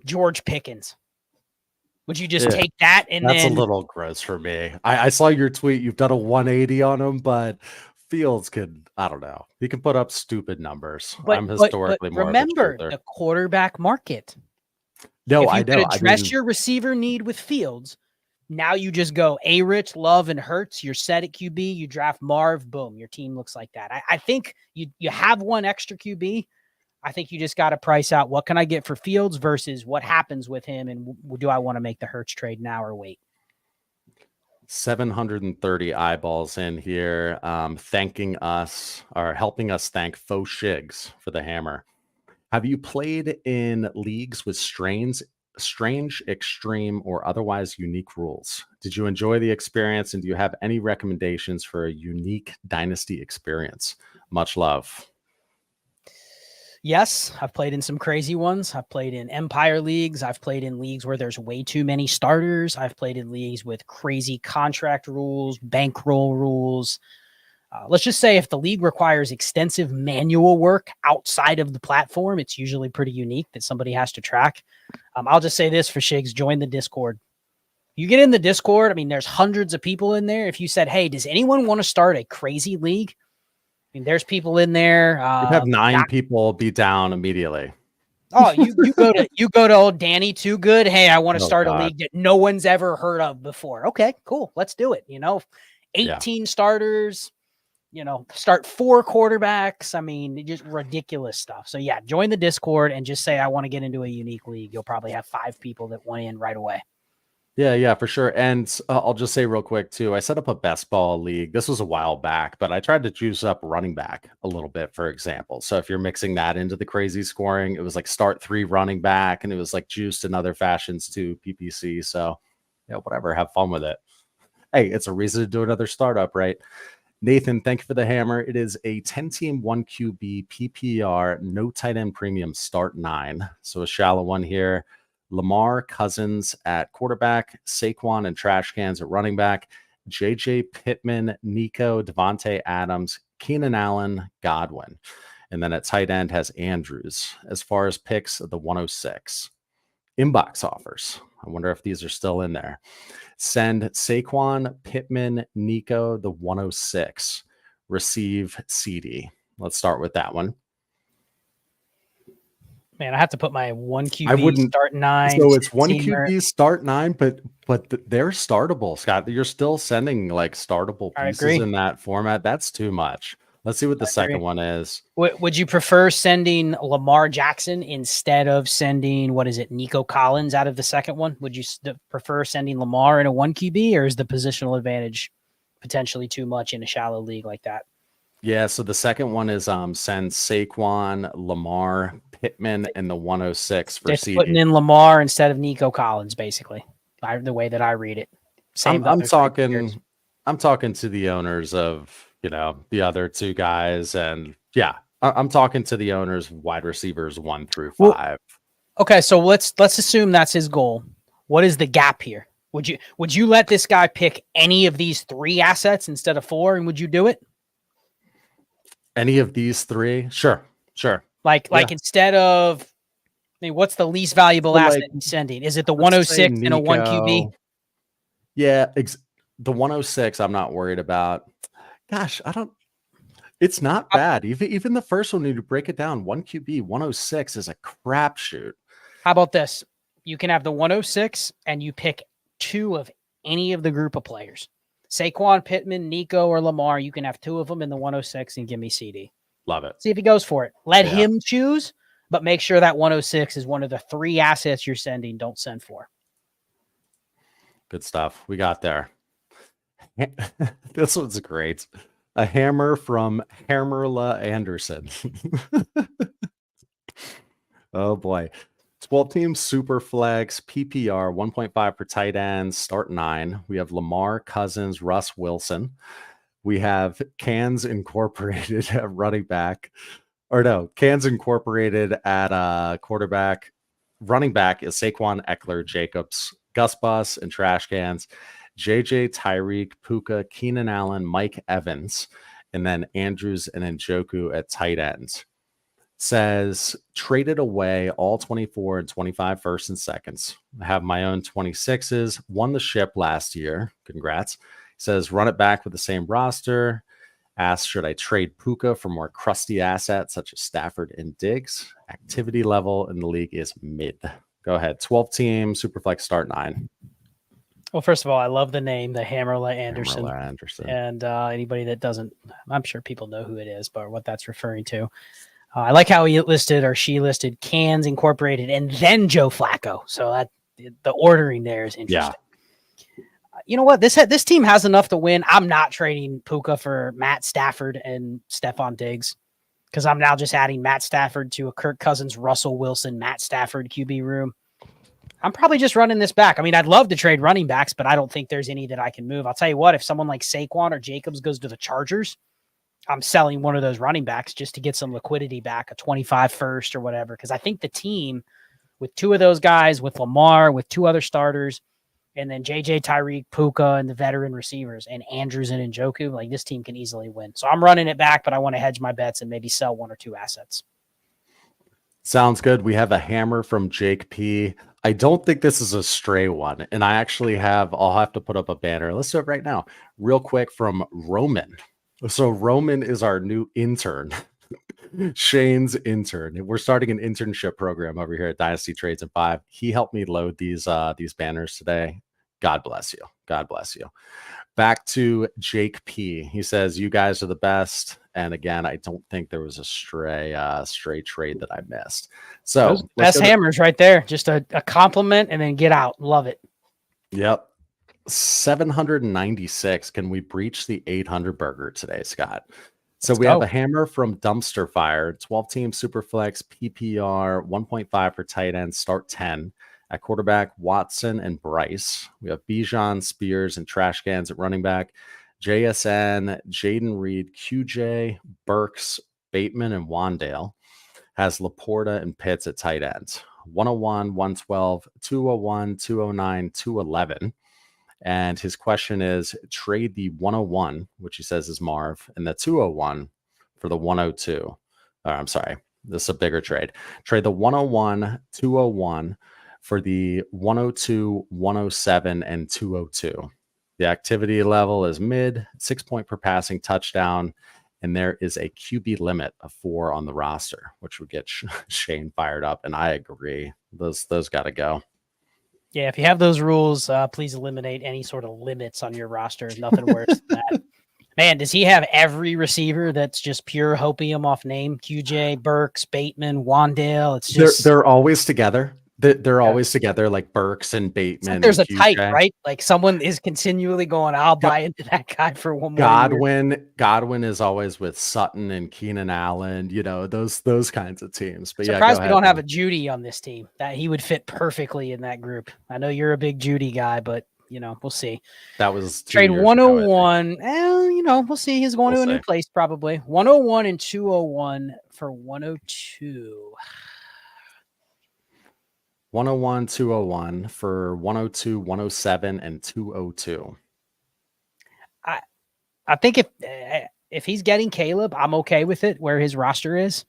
Speaker 2: George Pickens. Would you just take that and
Speaker 1: That's a little gross for me. I saw your tweet. You've done a 180 on him, but Fields could, I don't know. He can put up stupid numbers. I'm historically more
Speaker 2: remember the quarterback market.
Speaker 1: No,
Speaker 2: I know. If you could address your receiver need with Fields, now you just go A-Rich, Love, and Hurts. You're set at QB. You draft Marv. Boom. Your team looks like that. I think you have one extra QB. I think you just got to price out what can I get for Fields versus what happens with him. And do I want to make the Hurts trade now or wait?
Speaker 1: 730 eyeballs in here, thanking us or helping us thank Faux Shigs for the hammer. Have you played in leagues with strange, extreme, or otherwise unique rules? Did you enjoy the experience, and do you have any recommendations for a unique Dynasty experience? Much love.
Speaker 2: Yes, I've played in some crazy ones. I've played in Empire leagues. I've played in leagues where there's way too many starters. I've played in leagues with crazy contract rules, bankroll rules. Let's just say if the league requires extensive manual work outside of the platform, it's usually pretty unique that somebody has to track. I'll just say this for Shigs, join the Discord. You get in the Discord, I mean, there's hundreds of people in there. If you said, hey, does anyone want to start a crazy league? I mean, there's people in there.
Speaker 1: You have 9 people be down immediately.
Speaker 2: Oh, you go to old Danny Too Good. Hey, I want to start a league that no one's ever heard of before. Okay, cool. Let's do it. 18 starters, start 4 quarterbacks. I mean, just ridiculous stuff. So yeah, join the Discord and just say, I want to get into a unique league. You'll probably have 5 people that want in right away.
Speaker 1: Yeah, for sure. And I'll just say real quick too, I set up a best ball league. This was a while back, but I tried to juice up running back a little bit, for example. So if you're mixing that into the crazy scoring, it was like start 3 running back, and it was like juiced in other fashions too, PPC. So yeah, whatever, have fun with it. Hey, it's a reason to do another startup, right? Nathan, thank you for the hammer. It is a 10-team 1QB PPR, no tight end premium, start 9. So a shallow one here. Lamar, Cousins at quarterback, Saquon and trash cans at running back, JJ Pittman, Nico, Devontae Adams, Keenan Allen, Godwin. And then at tight end has Andrews. As far as picks, the 106. Inbox offers. I wonder if these are still in there. Send Saquon, Pittman, Nico, the 106. Receive Ceedee. Let's start with that one.
Speaker 2: Man, I have to put my 1 QB
Speaker 1: I wouldn't
Speaker 2: start 9.
Speaker 1: So it's 1 QB start 9, but they're startable, Scott. You're still sending like startable pieces in that format. That's too much. Let's see what the second one is.
Speaker 2: Would you prefer sending Lamar Jackson instead of sending, Nico Collins out of the second one? Would you prefer sending Lamar in a 1 QB, or is the positional advantage potentially too much in a shallow league like that?
Speaker 1: Yeah, so the second one is send Saquon, Lamar, Pittman, and the 106 for
Speaker 2: Just
Speaker 1: Ceedee.
Speaker 2: Putting in Lamar instead of Nico Collins, basically, the way that I read it.
Speaker 1: I'm talking to the owners of, the other two guys, and yeah, I'm talking to the owners of wide receivers 1 through 5.
Speaker 2: Well, okay, so let's assume that's his goal. What is the gap here? Would you let this guy pick any of these 3 assets instead of 4, and would you do it?
Speaker 1: Any of these 3? Sure.
Speaker 2: Like instead of, what's the least valuable asset he's sending? Is it the 106 and a 1 QB?
Speaker 1: Yeah, the 106 I'm not worried about. Gosh, it's not bad. Even the first one, you break it down, 1 QB, 106 is a crapshoot.
Speaker 2: How about this? You can have the 106 and you pick 2 of any of the group of players. Saquon, Pittman, Nico, or Lamar. You can have 2 of them in the 106 and give me Ceedee.
Speaker 1: Love it.
Speaker 2: See if he goes for it. Let him choose, but make sure that 106 is one of the 3 assets you're sending. Don't send 4.
Speaker 1: Good stuff. We got there. This one's great. A hammer from Hammerla Anderson. Oh boy. 12-team Superflex, PPR, 1.5 for tight ends, start 9. We have Lamar, Cousins, Russ Wilson. We have Cans Incorporated at running back. Cans Incorporated at quarterback. Running back is Saquon, Eckler, Jacobs, Gus Bus, and Trash Cans. JJ, Tyreek, Puka, Keenan Allen, Mike Evans, and then Andrews and Njoku at tight ends. Says traded away all 24 and 25 first and seconds. I have my own 26s. Won the ship last year. Congrats. Says run it back with the same roster. Asks, should I trade Puka for more crusty assets such as Stafford and Diggs? Activity level in the league is mid. Go ahead. 12-team Superflex start 9.
Speaker 2: Well, first of all, I love the name, the Hammerla Anderson.
Speaker 1: Hammerla Anderson.
Speaker 2: And anybody that doesn't, I'm sure people know who it is, but what that's referring to. I like how he listed, or she listed, Cans Incorporated and then Joe Flacco. So that the ordering there is interesting. Yeah. You know what? This team has enough to win. I'm not trading Puka for Matt Stafford and Stephon Diggs, because I'm now just adding Matt Stafford to a Kirk Cousins, Russell Wilson, Matt Stafford QB room. I'm probably just running this back. I mean, I'd love to trade running backs, but I don't think there's any that I can move. I'll tell you what, if someone like Saquon or Jacobs goes to the Chargers, I'm selling one of those running backs just to get some liquidity back, a 25 first or whatever. Because I think the team with 2 of those guys, with Lamar, with 2 other starters, and then JJ, Tyreek, Puka, and the veteran receivers, and Andrews and Njoku, like this team can easily win. So I'm running it back, but I want to hedge my bets and maybe sell 1 or 2 assets.
Speaker 1: Sounds good. We have a hammer from Jake P. I don't think this is a stray one. And I'll have to put up a banner. Let's do it right now. Real quick from Roman. So Roman is our new intern. Shane's intern. We're starting an internship program over here at Dynasty Trades at 5. He helped me load these banners today. God bless you. God bless you. Back to Jake P. He says, you guys are the best. And again, I don't think there was a stray trade that I missed. So
Speaker 2: best hammers right there. Just a compliment and then get out. Love it.
Speaker 1: Yep. 796. Can we breach the 800 burger today, Scott? So we have a hammer from Dumpster Fire, 12-team Superflex, PPR, 1.5 for tight end, start 10. At quarterback, Watson and Bryce. We have Bijan, Spears, and Trash Cans at running back. JSN, Jaden Reed, QJ, Burks, Bateman, and Wandale. Has Laporta and Pitts at tight ends. 101, 112, 201, 209, 211. And his question is trade the 101, which he says is Marv, and the 201 for the 102. I'm sorry, this is a bigger trade. Trade the 101, 201 for the 102, 107, and 202. The activity level is mid, 6 point per passing touchdown, and there is a QB limit of 4 on the roster, which would get Shane fired up. And I agree. Those got to go.
Speaker 2: Yeah, if you have those rules, please eliminate any sort of limits on your roster. Nothing worse than that. Man, does he have every receiver that's just pure hopium off name? QJ, Burks, Bateman, Wandale. It's just
Speaker 1: they're always together. They're always together, like Burks and Bateman.
Speaker 2: Like there's a type, right? Like someone is continually going, I'll buy into that guy for one more year.
Speaker 1: Godwin is always with Sutton and Keenan Allen, those kinds of teams. But
Speaker 2: surprised we don't have a Judy on this team. That he would fit perfectly in that group. I know you're a big Judy guy, but we'll see.
Speaker 1: That was
Speaker 2: trade 101. We'll see. He's going to a new place probably. 101 and 201 for 102.
Speaker 1: 101, 201 for 102, 107, and 202.
Speaker 2: I think if he's getting Caleb, I'm okay with it where his roster is.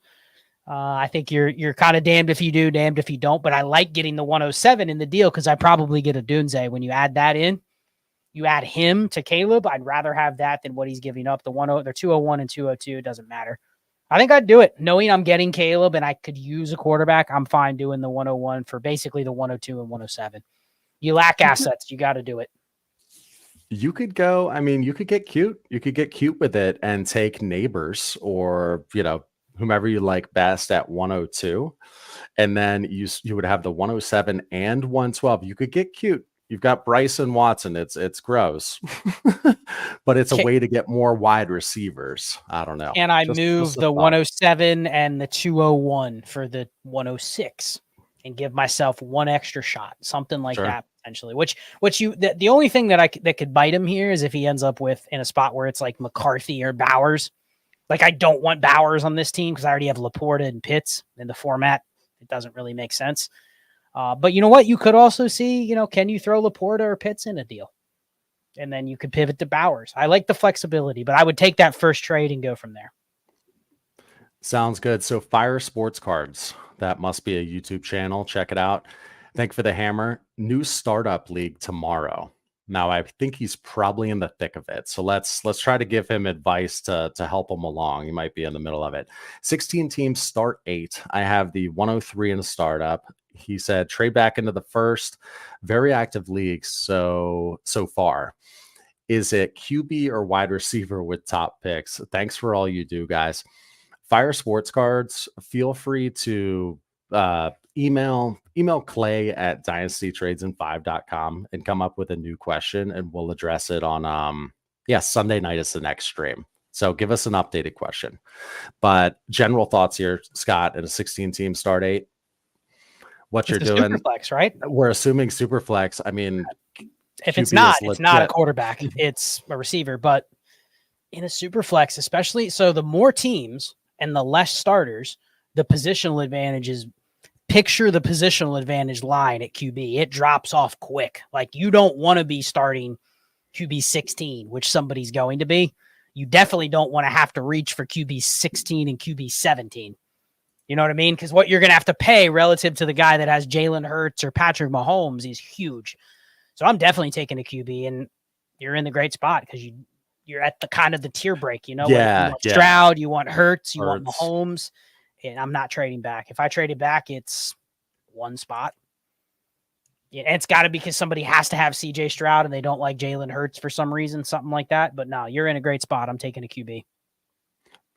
Speaker 2: I think you're kind of damned if you do, damned if you don't. But I like getting the 107 in the deal because I probably get a Dunze. When you add that in, you add him to Caleb. I'd rather have that than what he's giving up. They're 201 and 202. It doesn't matter. I think I'd do it. Knowing I'm getting Caleb and I could use a quarterback, I'm fine doing the 101 for basically the 102 and 107. You lack assets. You got to do it.
Speaker 1: You could go, you could get cute. You could get cute with it and take Nabers or, whomever you like best at 102. And then you would have the 107 and 112. You could get cute. You've got Bryce and Watson. It's gross, but it's a way to get more wide receivers. I don't know.
Speaker 2: And I move the 107 and the 201 for the 106 and give myself one extra shot, something like that potentially. The only thing that could bite him here is if he ends up with in a spot where it's like McCarthy or Bowers. Like I don't want Bowers on this team because I already have Laporta and Pitts in the format. It doesn't really make sense. But you know what? You could also see, can you throw Laporta or Pitts in a deal? And then you could pivot to Bowers. I like the flexibility, but I would take that first trade and go from there.
Speaker 1: Sounds good. So Fire Sports Cards, that must be a YouTube channel. Check it out. Thank you for the hammer. New startup league tomorrow. Now, I think he's probably in the thick of it. So let's try to give him advice to help him along. He might be in the middle of it. 16 teams, start 8. I have the 103 in the startup. He said trade back into the first. Very active leagues so far. Is it QB or wide receiver with top picks? Thanks for all you do, guys. Fire Sports Cards, feel free to email Clay at dynastytradesand5.com and come up with a new question, and we'll address it on Sunday night is the next stream. So give us an updated question. But general thoughts here, Scott, in a 16-team start 8. What you're doing,
Speaker 2: Superflex, right?
Speaker 1: We're assuming Superflex.
Speaker 2: If it's not a quarterback, it's a receiver. But in a Superflex, especially, so the more teams and the less starters, the positional advantage is. Picture the positional advantage line at QB. It drops off quick. Like you don't want to be starting QB 16, which somebody's going to be. You definitely don't want to have to reach for QB 16 and QB 17. You know what I mean? Because what you're going to have to pay relative to the guy that has Jalen Hurts or Patrick Mahomes is huge. So I'm definitely taking a QB, and you're in the great spot because you're at the kind of the tier break. You want Stroud, you want Hurts, you want Mahomes. And I'm not trading back. If I traded back, it's one spot. Yeah, and it's got to be because somebody has to have CJ Stroud and they don't like Jalen Hurts for some reason, something like that. But no, you're in a great spot. I'm taking a QB.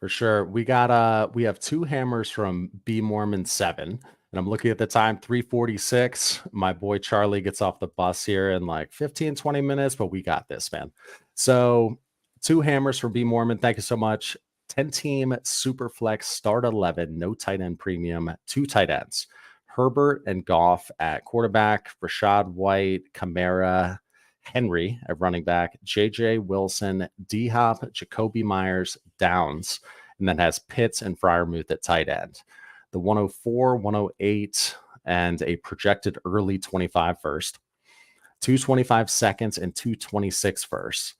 Speaker 1: For sure. We have 2 hammers from B Mormon 7. And I'm looking at the time, 3:46. My boy Charlie gets off the bus here in like 15, 20 minutes, but we got this, man. So 2 hammers for B Mormon. Thank you so much. 10-team Superflex start 11, no tight end premium, 2 tight ends. Herbert and Goff at quarterback, Rashad White, Kamara, Henry at running back, JJ Wilson, D-Hop, Jacoby Myers, Downs, and then has Pitts and Freiermuth at tight end. The 104, 108, and a projected early 25 first, 225 seconds, and 226 first.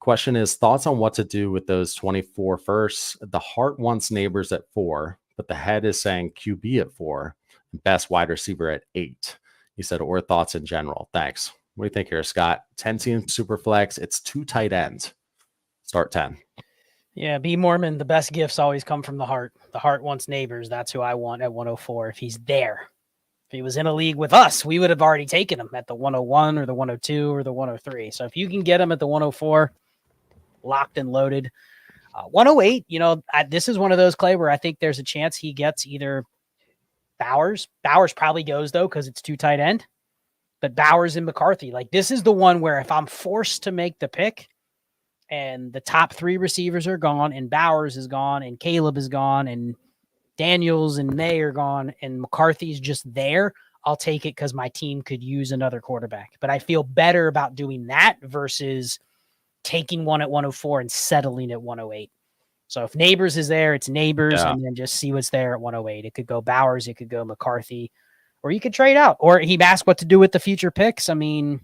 Speaker 1: Question is, thoughts on what to do with those 24 firsts? The heart wants Nabers at 4, but the head is saying QB at 4, best wide receiver at 8. He said, or thoughts in general. Thanks. What do you think here, Scott? 10-team Superflex. It's 2 tight ends. Start 10.
Speaker 2: Yeah, B Mormon, the best gifts always come from the heart. The heart wants Nabers. That's who I want at 104 if he's there. If he was in a league with us, we would have already taken him at the 101 or the 102 or the 103. So if you can get him at the 104, locked and loaded. 108, this is one of those, Clay, where I think there's a chance he gets either Bowers. Bowers probably goes, though, because it's 2 tight end. But Bowers and McCarthy, like this is the one where if I'm forced to make the pick and the top 3 receivers are gone and Bowers is gone and Caleb is gone and Daniels and May are gone and McCarthy's just there, I'll take it because my team could use another quarterback. But I feel better about doing that versus taking one at 104 and settling at 108. So if Nabers is there, it's Nabers, and then just see what's there at 108. It could go Bowers, it could go McCarthy, or you could trade out. Or he asked what to do with the future picks. I mean,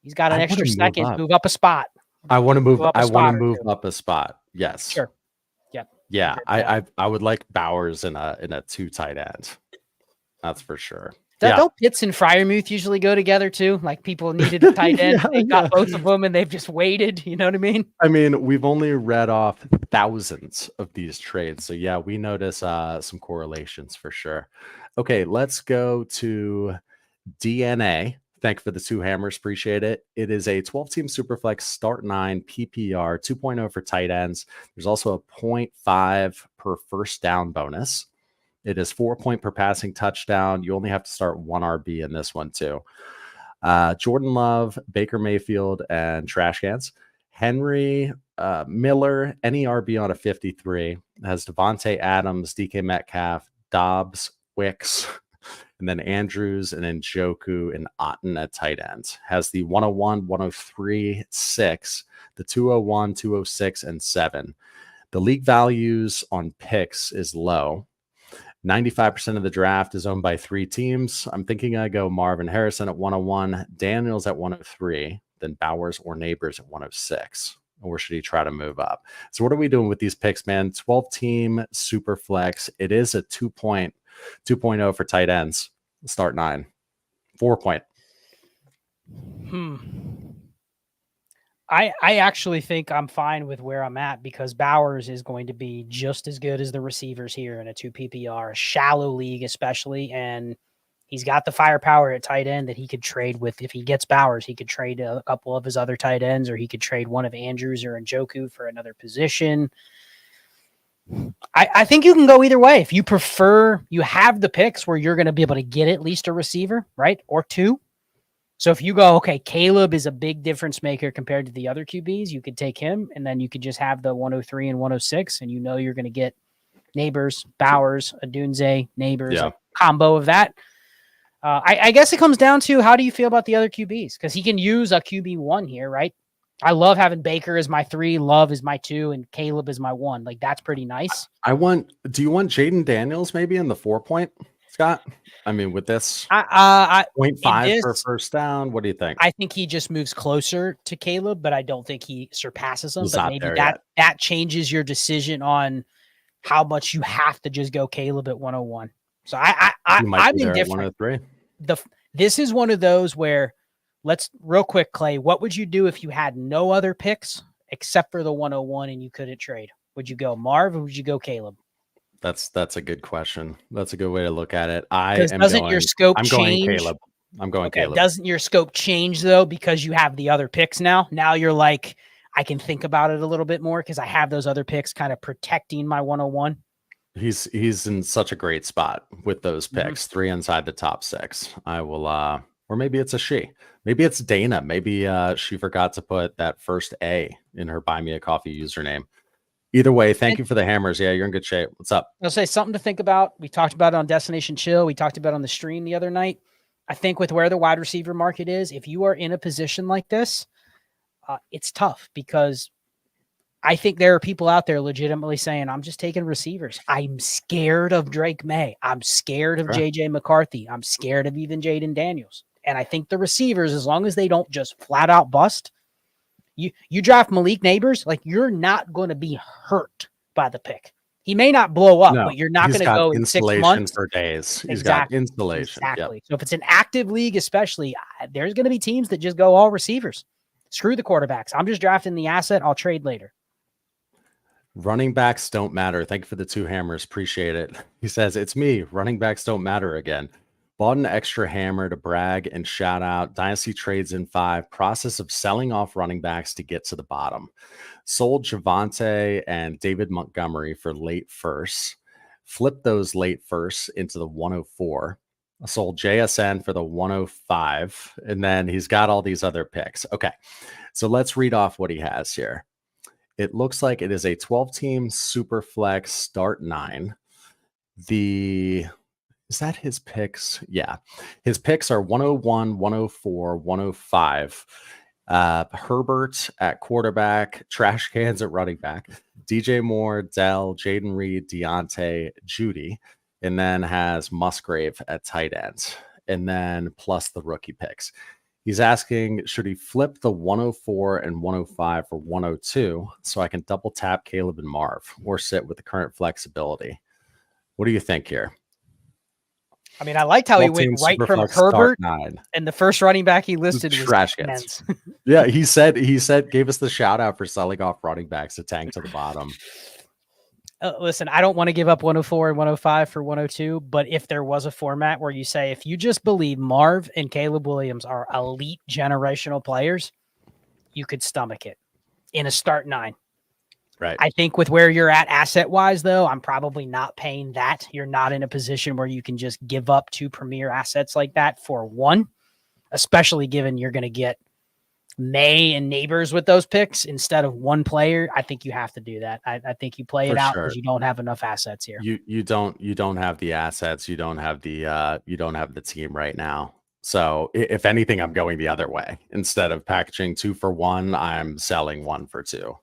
Speaker 2: he's got an extra second, move up a spot.
Speaker 1: I want to move up a spot. Yes.
Speaker 2: Sure. Yeah.
Speaker 1: Yeah. I would like Bowers in a 2 tight end. That's for sure.
Speaker 2: Don't Pitts and Freiermuth usually go together too? Like people needed a tight end. They got both of them and they've just waited. You know what I mean?
Speaker 1: I mean, we've only read off thousands of these trades. So yeah, we notice some correlations for sure. Okay, let's go to DNA. Thank you for the 2 hammers. Appreciate it. It is a 12-team Superflex start 9 PPR 2.0 for tight ends. There's also a 0.5 per first down bonus. It is 4 point per passing touchdown. You only have to start 1 RB in this one too. Jordan Love, Baker Mayfield, and trash cans. Henry, Miller, any RB on a 53. Has Devontae Adams, DK Metcalf, Dobbs, Wicks, and then Andrews, and then Njoku and Otten at tight ends. Has the 101, 103, 6, the 201, 206, and 7. The league values on picks is low. 95% of the draft is owned by 3 teams. I'm thinking I go Marv and Harrison at 101, Daniels at 103, then Bowers or Nabers at 106. Or should he try to move up? So what are we doing with these picks, man? 12-team Superflex. It is a 2.0 for tight ends. Start 9. 4 point.
Speaker 2: I actually think I'm fine with where I'm at because Bowers is going to be just as good as the receivers here in a 2 PPR, a shallow league especially, and he's got the firepower at tight end that he could trade with. If he gets Bowers, he could trade a couple of his other tight ends, or he could trade one of Andrews or Njoku for another position. I think you can go either way. If you prefer, you have the picks where you're going to be able to get at least a receiver, right? Or 2. So if you go, okay, Caleb is a big difference maker compared to the other QBs, you could take him, and then you could just have the 103 and 106, and you're going to get Nabers, Bowers, Adunze, Nabers, a combo of that. I guess it comes down to how do you feel about the other QBs? Because he can use a QB1 here, right? I love having Baker as my 3, Love is my 2, and Caleb is my 1. Like, that's pretty nice.
Speaker 1: Do you want Jaden Daniels maybe in the 4 point, Scott? I mean, with this 0.5 for first down, what do you think?
Speaker 2: I think he just moves closer to Caleb, but I don't think he surpasses him. But maybe that changes your decision on how much you have to just go Caleb at 101. So I'm indifferent. This is one of those where let's real quick, Clay, what would you do if you had no other picks except for the 101 and you couldn't trade? Would you go Marv or would you go Caleb?
Speaker 1: That's a good question. That's a good way to look at it.
Speaker 2: Your scope change?
Speaker 1: Going Caleb. I'm going Caleb.
Speaker 2: Doesn't your scope change though because you have the other picks now? Now you're like, I can think about it a little bit more because I have those other picks kind of protecting my 101.
Speaker 1: He's in such a great spot with those picks. 3 inside the top 6. I will or maybe it's a she. Maybe it's Dana. Maybe she forgot to put that first A in her Buy Me a Coffee username. Either way, thank you for the hammers. Yeah, you're in good shape. What's up?
Speaker 2: I'll say something to think about. We talked about it on Destination Chill. We talked about it on the stream the other night. I think with where the wide receiver market is, if you are in a position like this, it's tough because I think there are people out there legitimately saying, I'm just taking receivers. I'm scared of Drake May. I'm scared of JJ McCarthy. I'm scared of even Jaden Daniels. And I think the receivers, as long as they don't just flat out bust, you draft Malik Nabers, like you're not going to be hurt by the pick. He may not blow up, but you're not going to go in 6 months.
Speaker 1: For days. He's
Speaker 2: exactly.
Speaker 1: got installation.
Speaker 2: Exactly. Yep. So if it's an active league, especially, there's going to be teams that just go all receivers. Screw the quarterbacks. I'm just drafting the asset. I'll trade later.
Speaker 1: Running backs don't matter. Thank you for the 2 hammers. Appreciate it. He says, it's me. Running backs don't matter again. Bought an extra hammer to brag and shout out. Dynasty Trades in 5. Process of selling off running backs to get to the bottom. Sold Javonte and David Montgomery for late firsts. Flipped those late firsts into the 104. I sold JSN for the 105. And then he's got all these other picks. Okay, so let's read off what he has here. It looks like it is a 12-team Superflex start 9. Is that his picks? Yeah. His picks are 101, 104, 105. Herbert at quarterback, trash cans at running back, DJ Moore, Dell, Jaden Reed, Deontay, Judy, and then has Musgrave at tight ends, and then plus the rookie picks. He's asking, should he flip the 104 and 105 for 102 so I can double tap Caleb and Marv or sit with the current flexibility? What do you think here?
Speaker 2: I mean, I liked how he went right from Herbert, and the first running back he listed was
Speaker 1: trash cans. Yeah, he said gave us the shout out for selling off running backs to tank to the bottom.
Speaker 2: Listen, I don't want to give up 104 and 105 for 102, but if there was a format where you say, if you just believe Marv and Caleb Williams are elite generational players, you could stomach it in a start 9.
Speaker 1: Right.
Speaker 2: I think with where you're at asset wise, though, I'm probably not paying that. You're not in a position where you can just give up 2 premier assets like that for 1, especially given you're going to get May and Nabers with those picks instead of 1 player. I think you have to do that. I think you play it out because you don't have enough assets here.
Speaker 1: You don't have the assets. You don't have the team right now. So if anything, I'm going the other way. Instead of packaging 2 for 1, I'm selling 1 for 2.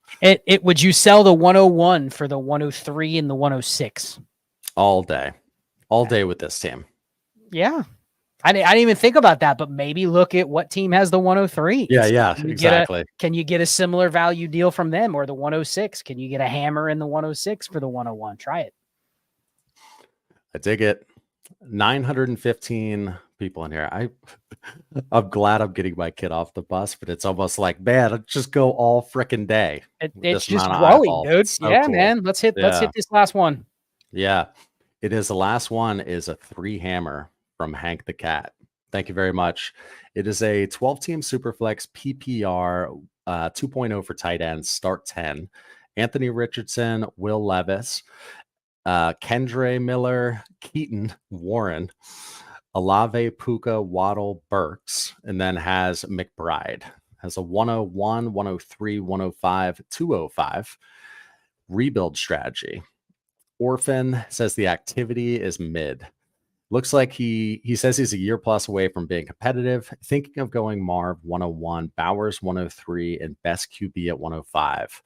Speaker 2: Would you sell the 101 for the 103 and the 106?
Speaker 1: All day with this team.
Speaker 2: Yeah. I didn't even think about that, but maybe look at what team has the 103.
Speaker 1: Yeah, exactly.
Speaker 2: Can you get a similar value deal from them, or the 106? Can you get a hammer in the 106 for the 101? Try it.
Speaker 1: I dig it. 915 people in here. I'm glad I'm getting my kid off the bus, but it's almost like, man, I'll just go all freaking day.
Speaker 2: It's just growing, dude. So yeah, cool. Man. Let's hit this last one.
Speaker 1: Yeah. It is the last one is a 3 hammer from Hank the Cat. Thank you very much. It is a 12-team Superflex PPR 2.0 for tight ends, start 10. Anthony Richardson, Will Levis, Kendre Miller, Keaton, Warren, Olave, Puka, Waddle, Burks, and then has McBride. Has a 101, 103, 105, 205. Rebuild strategy. Orphan says the activity is mid. Looks like he says he's a year plus away from being competitive. Thinking of going Marv 101, Bowers 103, and best QB at 105.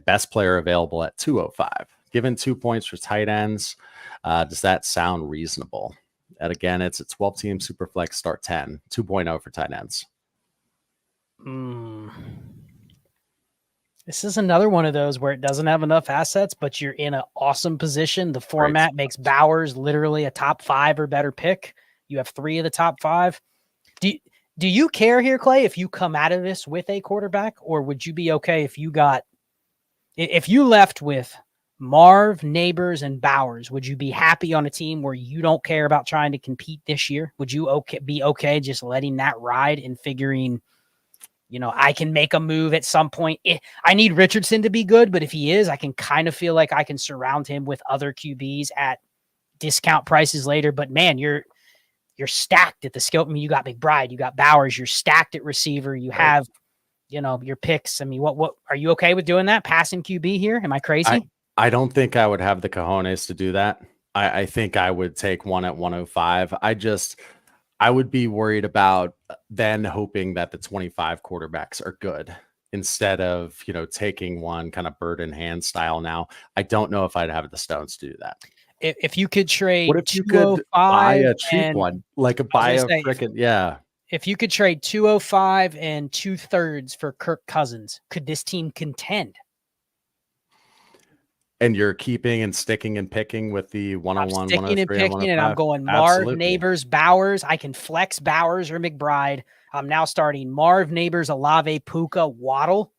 Speaker 1: Best player available at 205. Given 2 points for tight ends, does that sound reasonable? And again, it's a 12-team Superflex start 10, 2.0 for tight ends.
Speaker 2: This is another one of those where it doesn't have enough assets, but you're in an awesome position. The format makes Bowers literally a top 5 or better pick. You have 3 of the top 5. Do you care here, Clay, if you come out of this with a quarterback, or would you be okay if you left with Marv, Nabers, and Bowers? Would you be happy on a team where you don't care about trying to compete this year? Would you be okay just letting that ride and figuring I can make a move at some point. I need Richardson to be good, but if he is, I can kind of feel like I can surround him with other QBs at discount prices later. But man, you're stacked at the skill. I mean, you got McBride, you got Bowers, you're stacked at receiver. You have, your picks. I mean, what are you okay with doing that? Passing QB here? Am I crazy?
Speaker 1: I don't think I would have the cojones to do that. I think I would take one at 105. I would be worried about then hoping that the 25 quarterbacks are good instead of, taking one kind of bird in hand style. Now, I don't know if I'd have the stones to do that.
Speaker 2: If you could trade,
Speaker 1: what if you could buy a cheap one, like yeah.
Speaker 2: If you could trade 205 and 2/3 for Kirk Cousins, could this team contend?
Speaker 1: And you're keeping and sticking and picking with the 101, 103,
Speaker 2: and I'm going Marv, Nabers, Bowers. I can flex Bowers or McBride. I'm now starting Marv, Nabers, Olave, Puka, Waddle.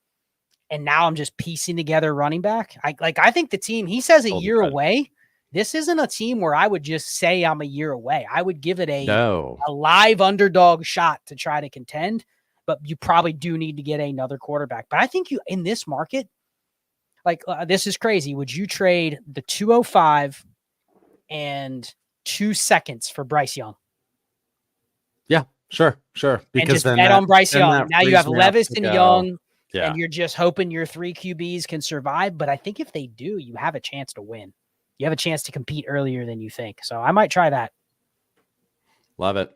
Speaker 2: And now I'm just piecing together running back. I think the team, he says a year away. This isn't a team where I would just say I'm a year away. I would give it a live underdog shot to try to contend, but you probably do need to get another quarterback. But I think in this market, this is crazy. Would you trade the 205 and 2 seconds for Bryce Young?
Speaker 1: Yeah, sure.
Speaker 2: Because and just bet on Bryce Young. Now you have Levis and Young, and you're just hoping your 3 QBs can survive. But I think if they do, you have a chance to win. You have a chance to compete earlier than you think. So I might try that.
Speaker 1: Love it.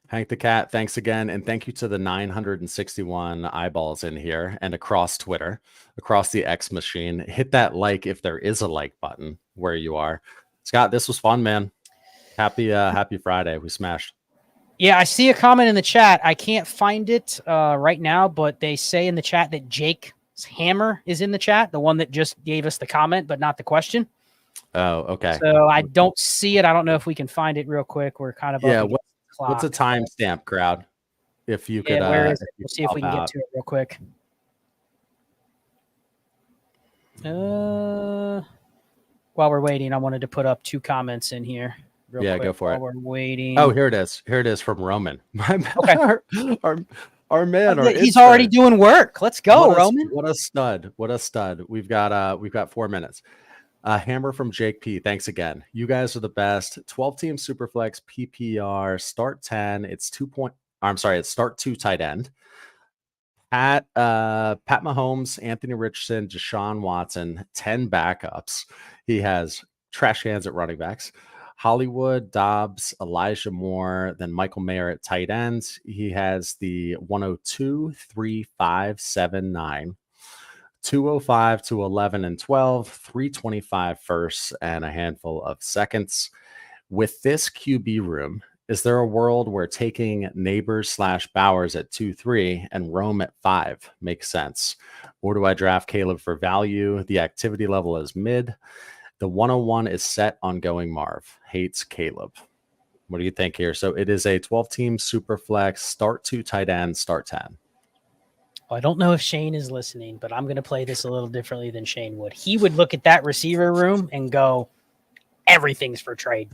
Speaker 1: Hank the Cat, thanks again. And thank you to the 961 eyeballs in here and across Twitter, across the X machine. Hit that like if there is a like button where you are. Scott, this was fun, man. Happy Friday. We smashed.
Speaker 2: Yeah, I see a comment in the chat. I can't find it right now, but they say in the chat that Jake's hammer is in the chat, the one that just gave us the comment, but not the question.
Speaker 1: Oh, okay.
Speaker 2: So I don't see it. I don't know if we can find it real quick. We're kind of
Speaker 1: what's a timestamp, crowd? If you could,
Speaker 2: where is it? We'll see if we can get to it real quick. While we're waiting, I wanted to put up 2 comments in here. Real quick
Speaker 1: go for it.
Speaker 2: We're waiting.
Speaker 1: Oh, here it is. Here it is from Roman.
Speaker 2: Okay.
Speaker 1: Our man.
Speaker 2: He's already doing work. Let's go, Roman.
Speaker 1: What a stud. What a stud. We've got 4 minutes. Hammer from Jake P. Thanks again. You guys are the best. 12-team Superflex PPR start 10. It's start 2 tight end. Pat Mahomes, Anthony Richardson, Deshaun Watson, 10 backups. He has trash cans at running backs. Hollywood, Dobbs, Elijah Moore, then Michael Mayer at tight ends. He has the 102, 3, 5, 7, 9. 205 to 11 and 12, 325 firsts, and a handful of seconds. With this QB room, is there a world where taking Nabers / Bowers at 2-3 and Rome at 5 makes sense? Or do I draft Caleb for value? The activity level is mid. The 101 is set on going Marv. Hates Caleb. What do you think here? So it is a 12-team Superflex, start 2 tight end, start 10.
Speaker 2: I don't know if Shane is listening, but I'm going to play this a little differently than Shane would. He would look at that receiver room and go, everything's for trade.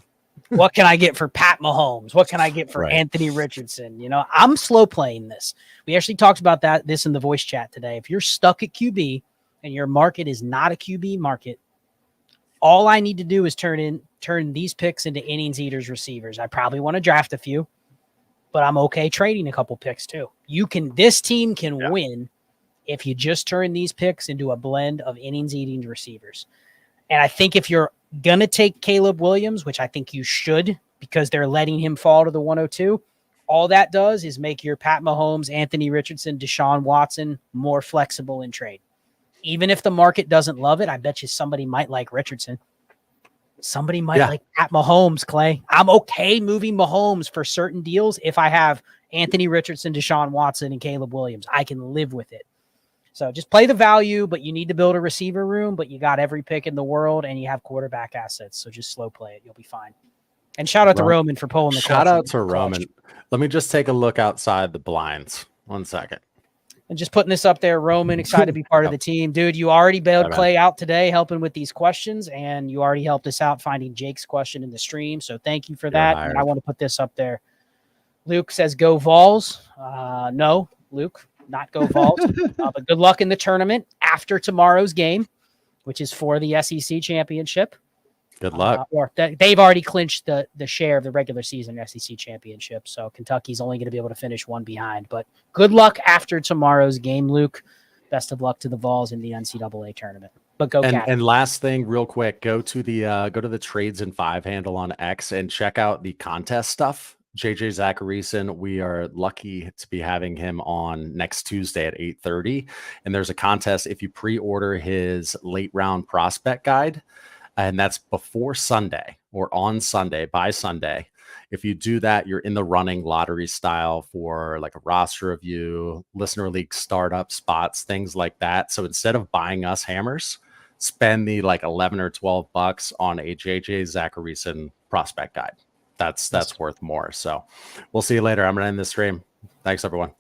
Speaker 2: What can I get for Pat Mahomes? What can I get for Anthony Richardson? I'm slow playing this. We actually talked about this in the voice chat today. If you're stuck at QB and your market is not a QB market, all I need to do is turn these picks into innings eaters receivers. I probably want to draft a few, but I'm okay trading a couple picks too. This team can win if you just turn these picks into a blend of innings eating receivers. And I think if you're going to take Caleb Williams, which I think you should because they're letting him fall to the 102, all that does is make your Pat Mahomes, Anthony Richardson, Deshaun Watson more flexible in trade. Even if the market doesn't love it, I bet you somebody might like Richardson. Somebody might like Pat Mahomes, Clay. I'm okay moving Mahomes for certain deals if I have Anthony Richardson, Deshaun Watson, and Caleb Williams. I can live with it. So just play the value, but you need to build a receiver room, but you got every pick in the world, and you have quarterback assets. So just slow play it. You'll be fine. And shout out to Roman for pulling the clutch.
Speaker 1: Shout out to Roman. Let me just take a look outside the blinds. 1 second.
Speaker 2: And just putting this up there, Roman, excited to be part of the team. Dude, you already bailed Clay out today helping with these questions, and you already helped us out finding Jake's question in the stream. So thank you for that. And I want to put this up there. Luke says, go Vols. No, Luke. not go Vols. But good luck in the tournament after tomorrow's game, which is for the SEC championship.
Speaker 1: Good luck.
Speaker 2: They've already clinched the share of the regular season SEC championship, so Kentucky's only going to be able to finish one behind. But good luck after tomorrow's game, Luke. Best of luck to the Vols in the NCAA tournament. But go Cats.
Speaker 1: And last thing, real quick, go to the Trades in 5 handle on X and check out the contest stuff. JJ Zacharyson, we are lucky to be having him on next Tuesday at 8:30. And there's a contest if you pre-order his late round prospect guide. And that's before Sunday or on Sunday, by Sunday. If you do that, you're in the running lottery style for like a roster review, listener league startup spots, things like that. So instead of buying us hammers, spend the like 11 or 12 bucks on a JJ Zacharyson prospect guide. That's worth more. So we'll see you later. I'm going to end this stream. Thanks, everyone.